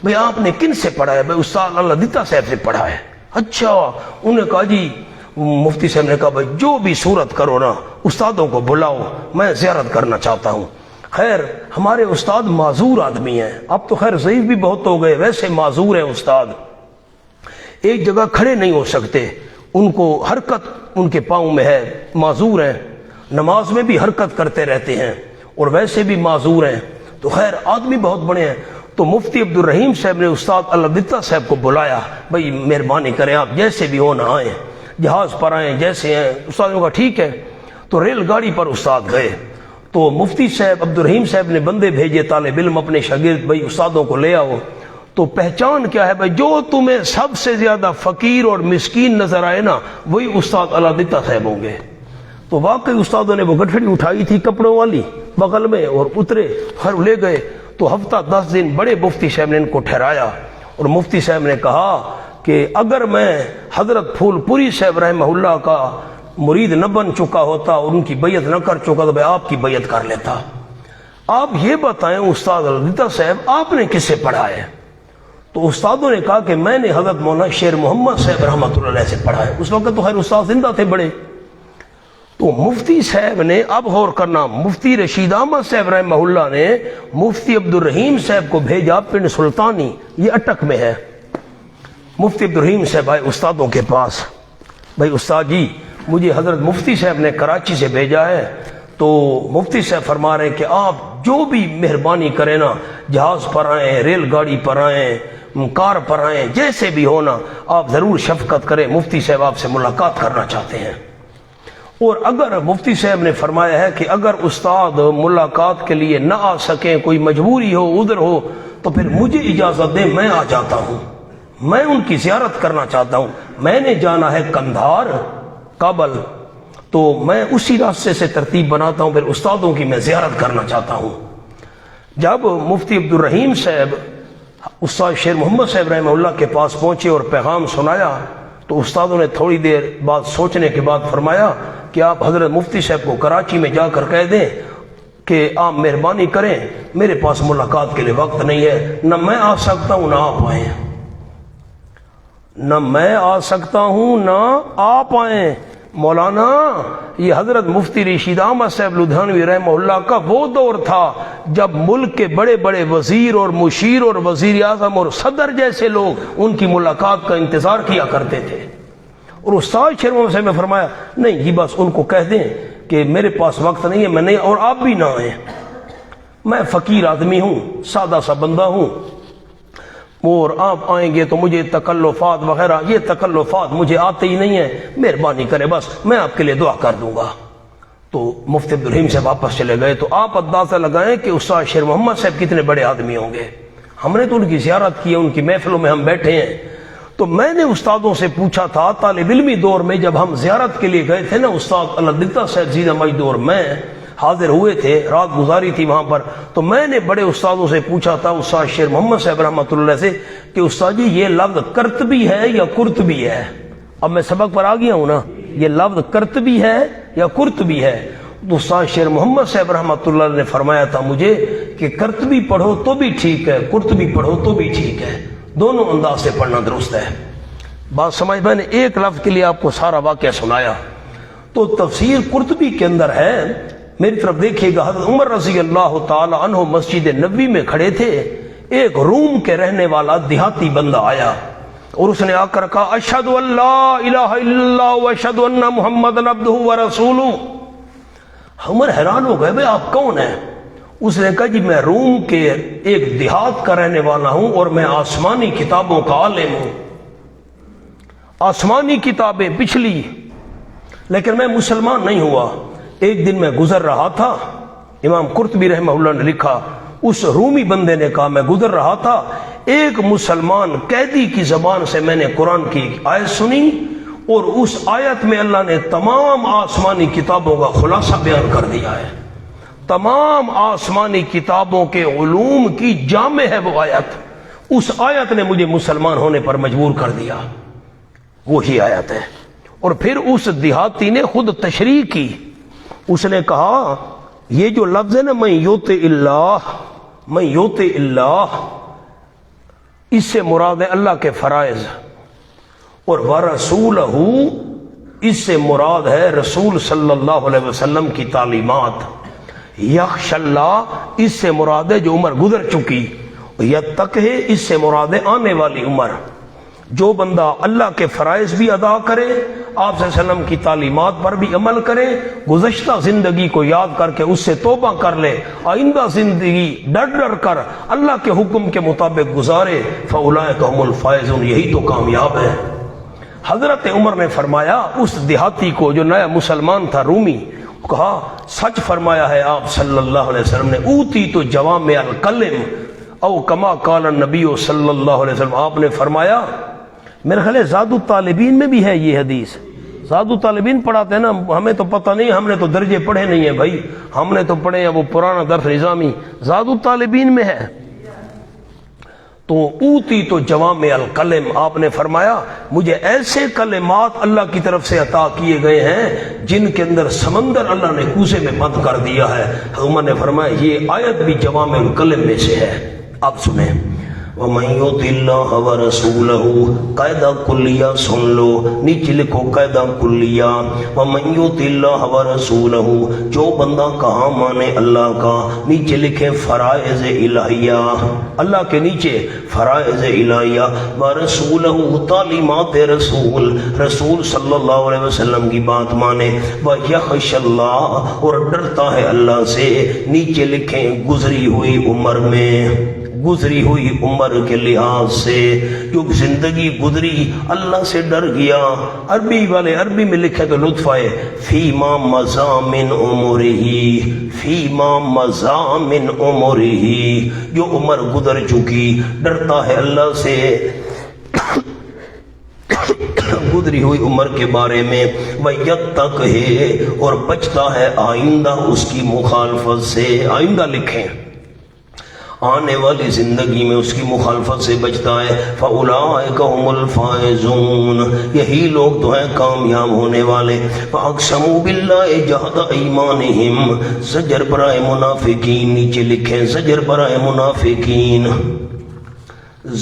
S1: بھائی آپ نے کن سے پڑھا ہے؟ بھائی استاد اللہ دتا صاحب سے پڑھا ہے۔ اچھا، انہوں نے کہا جی، مفتی صاحب نے کہا بھائی جو بھی صورت کرو نا، استادوں کو بلاؤ، میں زیارت کرنا چاہتا ہوں۔ خیر ہمارے استاد معذور آدمی ہیں، اب تو خیر ضعیف بھی بہت ہو گئے، ویسے معذور ہیں استاد، ایک جگہ کھڑے نہیں ہو سکتے، ان کو حرکت ان کے پاؤں میں ہے، معذور ہیں، نماز میں بھی حرکت کرتے رہتے ہیں اور ویسے بھی معذور ہیں۔ تو خیر آدمی بہت بڑے ہیں۔ تو مفتی عبد الرحیم صاحب نے استاد اللہ دتا صاحب کو بلایا، بھائی مہربانی کریں آپ جیسے بھی ہو نہ آئیں، جہاز پر آئیں جیسے ہیں۔ استاد نے کہا ٹھیک ہے۔ تو ریل گاڑی پر استاد گئے، تو مفتی صاحب عبد الرحیم صاحب نے بندے بھیجے طالب علم اپنے شاگرد، بھائی استادوں کو لے آؤ۔ تو پہچان کیا ہے؟ بھائی جو تمہیں سب سے زیادہ فقیر اور مسکین نظر آئے نا، وہی استاد اللہ دتا صاحب ہوں گے۔ تو واقعی استادوں نے وہ گٹھڑی اٹھائی تھی کپڑوں والی بغل میں اور اترے، ہر لے گئے۔ تو ہفتہ 10 دن بڑے مفتی صاحب نے ان کو ٹھہرایا، اور مفتی صاحب نے کہا کہ اگر میں حضرت پھول پوری صاحب رحمہ اللہ کا مرید نہ بن چکا ہوتا اور ان کی بیعت نہ کر چکا تو میں آپ کی بیعت کر لیتا۔ آپ یہ بتائیں استاد اللہ دتا صاحب آپ نے کس سے پڑھا ہے؟ تو استادوں نے کہا کہ میں نے حضرت مولانا شیر محمد صاحب رحمۃ اللہ علیہ سے پڑھا ہے۔ اس وقت تو خیر استاد زندہ تھے بڑے۔ تو مفتی صاحب نے، اب غور کرنا، مفتی رشید احمد صاحب رحمہ اللہ نے مفتی عبد الرحیم صاحب کو بھیجا پنڈ سلطانی، یہ اٹک میں ہے۔ مفتی عبد الرحیم صاحب آئے استادوں کے پاس، بھائی استاد جی مجھے حضرت مفتی صاحب نے کراچی سے بھیجا ہے۔ تو مفتی صاحب فرما رہے ہیں کہ آپ جو بھی مہربانی کریں نا، جہاز پر آئیں، ریل گاڑی پر آئیں، کار پر آئیں، جیسے بھی ہونا آپ ضرور شفقت کریں، مفتی صاحب آپ سے ملاقات کرنا چاہتے ہیں۔ اور اگر مفتی صاحب نے فرمایا ہے کہ اگر استاد ملاقات کے لیے نہ آ سکیں، کوئی مجبوری ہو ادھر ہو، تو پھر مجھے اجازت دیں، میں آ جاتا ہوں، میں ان کی زیارت کرنا چاہتا ہوں۔ میں نے جانا ہے قندھار کابل، تو میں اسی راستے سے ترتیب بناتا ہوں، پھر استادوں کی میں زیارت کرنا چاہتا ہوں۔ جب مفتی عبد الرحیم صاحب استاد شیر محمد صاحب رحمہ اللہ کے پاس پہنچے اور پیغام سنایا، تو استادوں نے تھوڑی دیر بعد سوچنے کے بعد فرمایا کہ آپ حضرت مفتی صاحب کو کراچی میں جا کر کہہ دیں کہ آپ مہربانی کریں، میرے پاس ملاقات کے لیے وقت نہیں ہے، نہ میں آ سکتا ہوں نہ آپ آئیں، نہ میں آ سکتا ہوں نہ آپ آئیں۔ مولانا یہ حضرت مفتی رشید احمد صاحب لدھیانوی رحمہ اللہ کا وہ دور تھا جب ملک کے بڑے بڑے وزیر اور مشیر اور وزیر اعظم اور صدر جیسے لوگ ان کی ملاقات کا انتظار کیا کرتے تھے۔ اور استاد شیر محمد صاحب نے فرمایا نہیں یہ بس ان کو کہہ دیں کہ میرے پاس وقت نہیں ہے، میں نہیں، اور آپ بھی نہ آئیں، میں فقیر آدمی ہوں، سادہ سا بندہ ہوں۔ اور آپ آئیں گے تو مجھے تکلفات وغیرہ، یہ تکلفات مجھے آتے ہی نہیں ہیں، مہربانی کرے بس میں آپ کے لیے دعا کر دوں گا۔ تو مفتی عبدالرحیم سے واپس چلے گئے۔ تو آپ اندازہ لگائیں کہ استاد شیر محمد صاحب کتنے بڑے آدمی ہوں گے۔ ہم نے تو ان کی زیارت کی ہے، ان کی محفلوں میں ہم بیٹھے ہیں۔ تو میں نے استادوں سے پوچھا تھا، طالب علمی دور میں جب ہم زیارت کے لیے گئے تھے نا، استاد علادتہ صاحب زیدہ مجدور میں حاضر ہوئے تھے، رات گزاری تھی وہاں پر، تو میں نے بڑے استادوں سے پوچھا تھا، استاد شیر محمد صاحب رحمۃ اللہ سے، کہ استاد جی یہ لفظ کرتبی ہے یا قرطبی ہے؟ اب میں سبق پر آ گیا ہوں نا، یہ لفظ کرتبی ہے یا قرطبی ہے؟ تو استاد شیر محمد صاحب رحمۃ اللہ نے فرمایا تھا مجھے کہ کرتبی پڑھو تو بھی ٹھیک ہے، قرطبی پڑھو تو بھی ٹھیک ہے، دونوں انداز سے پڑھنا درست ہے۔ بات سمجھ، میں نے ایک لفظ کے لیے آپ کو سارا واقعہ سنایا۔ تو تفسیر قرطبی کے اندر ہے، میری طرف دیکھیے گا، حضرت عمر رضی اللہ تعالی عنہ مسجد نبوی میں کھڑے تھے، ایک روم کے رہنے والا دیہاتی بندہ آیا اور اس نے آ کر کہا اشہد ان لا الہ الا اللہ واشہد ان محمد عبدہ ورسولہ۔ عمر حیران ہو گئے، بھئی آپ کون ہیں؟ اس نے کہا جی میں روم کے ایک دیہات کا رہنے والا ہوں اور میں آسمانی کتابوں کا عالم ہوں، آسمانی کتابیں پچھلی، لیکن میں مسلمان نہیں ہوا۔ ایک دن میں گزر رہا تھا، امام قرطبی رحمہ اللہ نے لکھا، اس رومی بندے نے کہا میں گزر رہا تھا، ایک مسلمان قیدی کی زبان سے میں نے قرآن کی آیت سنی اور اس آیت میں اللہ نے تمام آسمانی کتابوں کا خلاصہ بیان کر دیا ہے، تمام آسمانی کتابوں کے علوم کی جامع ہے وہ آیت۔ اس آیت نے مجھے مسلمان ہونے پر مجبور کر دیا، وہی آیت ہے۔ اور پھر اس دیہاتی نے خود تشریح کی، اس نے کہا یہ جو لفظ ہے نا من یطع اللہ، من یطع اللہ، اس سے مراد ہے اللہ کے فرائض، اور ورسولہ اس سے مراد ہے رسول صلی اللہ علیہ وسلم کی تعلیمات، یخشى اللہ اس سے مراد ہے جو عمر گزر چکی، یتقہ اس سے مراد ہے آنے والی عمر۔ جو بندہ اللہ کے فرائض بھی ادا کرے، آپ صلی اللہ علیہ وسلم کی تعلیمات پر بھی عمل کرے، گزشتہ زندگی کو یاد کر کے اس سے توبہ کر لے، آئندہ زندگی ڈر ڈر کر اللہ کے حکم کے مطابق گزارے، فاولئک هم الفائزون، یہی تو کامیاب ہے۔ حضرت عمر نے فرمایا اس دیہاتی کو جو نیا مسلمان تھا رومی، کہا سچ فرمایا ہے آپ صلی اللہ علیہ وسلم نے، اوتی تو جوامع الکلم او کما قال النبی صلی اللہ علیہ وسلم، آپ نے فرمایا، میرے خیال ہے زاد الطالبین میں بھی ہے یہ حدیث، زاد الطالبین پڑھاتے ہیں نا، ہمیں تو پتہ نہیں، ہم نے تو درجے پڑھے نہیں ہیں بھائی، ہم نے تو پڑھے ہیں وہ پرانا درس نظامی، زاد الطالبین میں ہے۔ تو اوتی تو جوامع الکلم، آپ نے فرمایا مجھے ایسے کلمات اللہ کی طرف سے عطا کیے گئے ہیں جن کے اندر سمندر اللہ نے کوزے میں بند کر دیا ہے۔ عمر نے فرمایا یہ آیت بھی جوامع الکلم میں سے ہے۔ آپ سنیں، وَمَن يُطِعِ اللَّهَ وَرَسُولَهُ، قاعدہ کلیہ سن لو، نیچے لکھو قاعدہ کلیہ، وَمَن يُطِعِ اللَّهَ وَرَسُولَهُ، جو بندہ کہاں مانے اللہ کا، نیچے لکھے فرائض الہیہ، اللہ کے نیچے فرائض الہیہ، وَرَسُولَهُ تعلیمات رسول، رسول صلی اللہ علیہ وسلم کی بات مانے، وَيَخْشَ اللَّهَ اور ڈرتا ہے اللہ سے، نیچے لکھیں گزری ہوئی عمر میں، گزری ہوئی عمر کے لحاظ سے، جو زندگی گزری اللہ سے ڈر گیا۔ عربی والے عربی میں لکھے تو لطف آئے، فیما مضى من عمرہ، فیما مضى من عمرہ، جو عمر گزر چکی، ڈرتا ہے اللہ سے گزری ہوئی عمر کے بارے میں، وَيَتَّقِهِ اور بچتا ہے آئندہ اس کی مخالفت سے، آئندہ لکھیں آنے والی زندگی میں اس کی مخالفت سے بچتا ہے، فَأُولَئِكَ هُمُ الْفَائِزُونَ یہی لوگ تو ہیں کامیاب ہونے والے۔ فَأَقْسَمُوا بِاللَّهِ جَهْدَ أَيْمَانِهِمْ زجر برائے منافقین، نیچے لکھیں زجر برائے منافقین،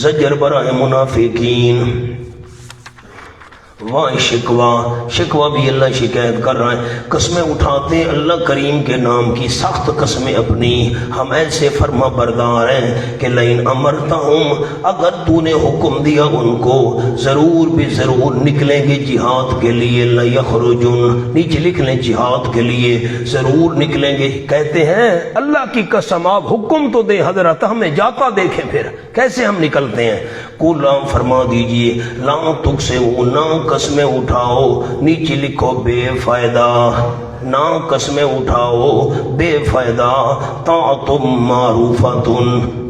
S1: زجر برائے منافقین، وہاں شکوہ بھی اللہ شکایت کر رہا ہے، قسمیں اٹھاتے ہیں اللہ کریم کے نام کی، سخت قسمیں اپنی، ہم ایسے فرما بردار ہیں کہ لئن امرتہم، اگر تو نے حکم دیا ان کو، ضرور بھی ضرور نکلیں گے جہاد کے لیے، لیخرجن، نیچے لکھ لیں جہاد کے لیے ضرور نکلیں گے۔ کہتے ہیں اللہ کی قسم آپ حکم تو دیں حضرت، ہمیں جاتا دیکھیں پھر کیسے ہم نکلتے ہیں۔ قل فرما دیجئے لا تقسموا، نہ قسمیں اٹھاؤ، نیچے لکھو بے فائدہ، نہ قسمیں اٹھاؤ بے فائدہ، طاعۃ معروفۃ،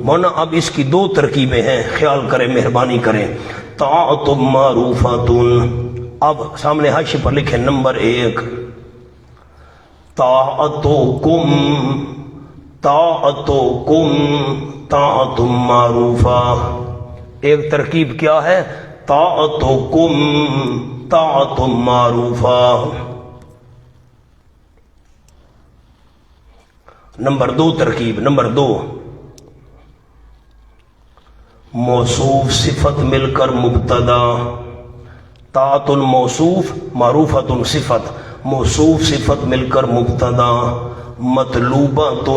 S1: مونا اب اس کی دو ترکیبیں ہیں، خیال کریں مہربانی کریں، طاعۃ معروفۃ، اب سامنے حاشیے پر لکھیں نمبر 1، طاعتکم طاعۃ معروفہ، ایک ترکیب کیا ہے؟ طاعتکم طاعۃ معروفہ۔ نمبر 2 ترکیب، نمبر 2، موصوف صفت مل کر مبتدا، طاعت موصوف معروفۃ صفت، موصوف صفت مل کر مبتدا، مطلوبۃ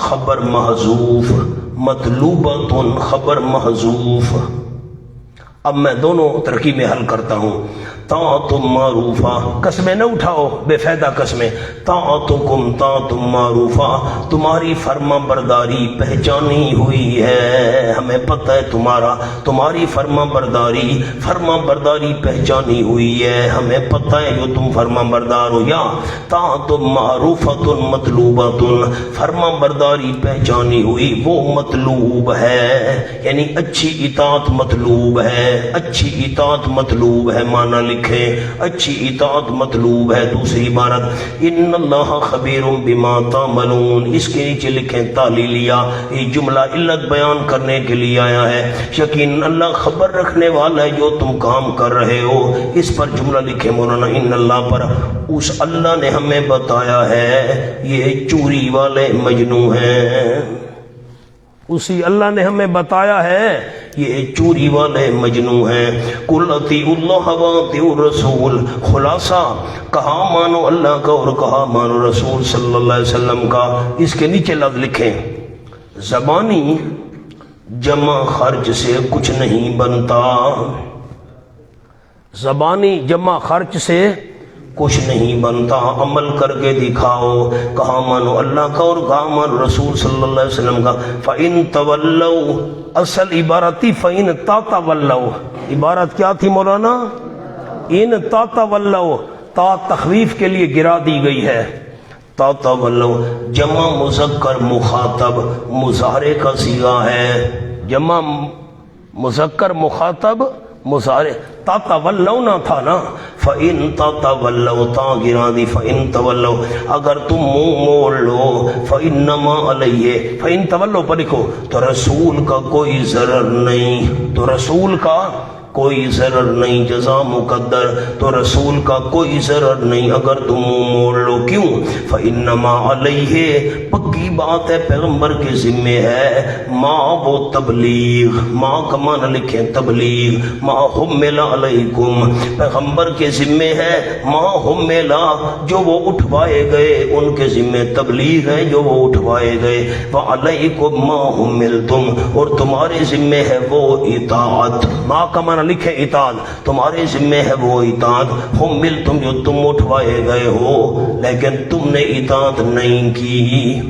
S1: خبر محذوف، مطلوبۃ خبر محذوف۔ اب میں دونوں ترکیبیں حل کرتا ہوں۔ طاعت معروفہ، قسمیں نہ اٹھاؤ بے فائدہ قسمیں، طاعتکم طاعت معروفہ، تمہاری فرما برداری پہچانی ہوئی ہے، ہمیں پتہ ہے تمہاری فرما برداری پہچانی ہوئی ہے، ہمیں پتہ ہے جو تم فرما بردار ہو۔ یا طاعت معروفۃ مطلوبۃ، فرما برداری پہچانی ہوئی وہ مطلوب ہے، یعنی اچھی اطاعت مطلوب ہے، اچھی اطاعت مطلوب ہے، معنی لکھیں اچھی اطاعت مطلوب ہے۔ دوسری عبارت ان اللہ خبیر بما تعملون، اس کے نیچے لکھیں تعلیلیہ، یہ جملہ علت بیان کرنے کے لیے آیا ہے، یقین اللہ خبر رکھنے والا ہے جو تم کام کر رہے ہو، اس پر جملہ لکھیں مولانا ان اللہ پر، اس اللہ نے ہمیں بتایا ہے یہ چوری والے مجنوں ہیں، اسی اللہ نے ہمیں بتایا ہے یہ چوری والے مجنوں ہیں۔ قل اطیعوا اللہ واطیعوا الرسول، خلاصہ کہا مانو اللہ کا اور کہا مانو رسول صلی اللہ علیہ وسلم کا۔ اس کے نیچے لفظ لکھیں زبانی جمع خرچ سے کچھ نہیں بنتا، زبانی جمع خرچ سے کچھ نہیں بنتا، عمل کر کے دکھاؤ، کہا مانو اللہ کا اور کہا مانو رسول صلی اللہ علیہ وسلم کا۔ فَإِن تَوَلَّوْا، اصل عبارت تھی فَإِن تَتَوَلَّوْا، عبارت کیا تھی مولانا؟ ان تَتَوَلَّوْا، تا تخویف کے لیے گرا دی گئی ہے، تَتَوَلَّوْا جمع مذکر مخاطب مظاہرے کا صیغہ ہے، جمع مذکر مخاطب مظاہرے، تَتَوَلَّوْا نہ تھا نا، فَإِن تَتَوَلَّوْا تا گرا دی، فَإِن تَوَلَّوْا اگر تم منہ موڑ لو، فَإِنَّمَا عَلَيْهِ، فَإِن تَوَلَّوْا پر لکھو تو رسول کا کوئی ضرر نہیں، تو رسول کا کوئی ضرر نہیں، جزا مقدر، تو رسول کا کوئی ضرر نہیں اگر تم منہ موڑ لو، کیوں؟ فَإِنَّمَا عَلَيْهِ، پکی بات ہے پیغمبر کے ذمے ہے، ما وہ تبلیغ، ما کا معنی لکھیں تبلیغ، ما حمل علیکم، پیغمبر کے ذمے ہے، ما حمل جو وہ اٹھوائے گئے، ان کے ذمے تبلیغ ہے جو وہ اٹھوائے گئے، وعلیکم ما حملتم، اور تمہارے ذمے ہے وہ اطاعت، ما کا معنی لکھیں اطاعت، تمہارے ذمے ہے وہ اطاعت، حملتم جو تم اٹھوائے گئے ہو لیکن تم نے اطاعت نہیں کی،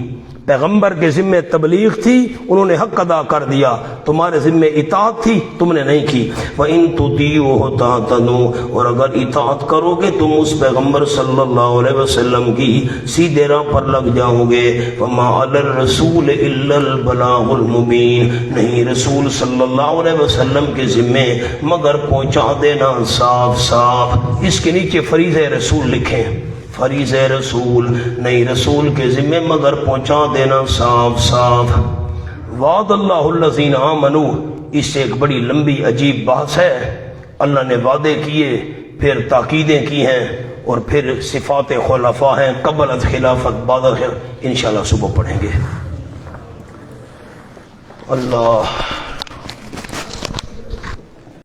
S1: پیغمبر کے ذمے تبلیغ تھی انہوں نے حق ادا کر دیا، تمہارے ذمے اطاعت تھی تم نے نہیں کی۔ وَإِن تُطِيعُوهُ تَهْتَدُوا، اور اگر اطاعت کرو گے تم اس پیغمبر صلی اللہ علیہ وسلم کی سیدھے راہ پر لگ جاؤ گے۔ وَمَا عَلَى الرَّسُولِ إِلَّا الْبَلَاغُ الْمُبِينُ، نہیں رسول صلی اللہ علیہ وسلم کے ذمے مگر پہنچا دینا صاف صاف، اس کے نیچے فریضہ رسول لکھیں، فریض رسول نہیں رسول کے ذمے مگر پہنچا دینا صاف صاف۔ وعد اللہ الذین آمنوا، اس سے ایک بڑی لمبی عجیب بحث ہے، اللہ نے وعدے کیے پھر تاکیدیں کی ہیں اور پھر صفات خلفاء ہیں، قبل از خلافت بعد از، انشاءاللہ صبح پڑھیں گے۔ اللہ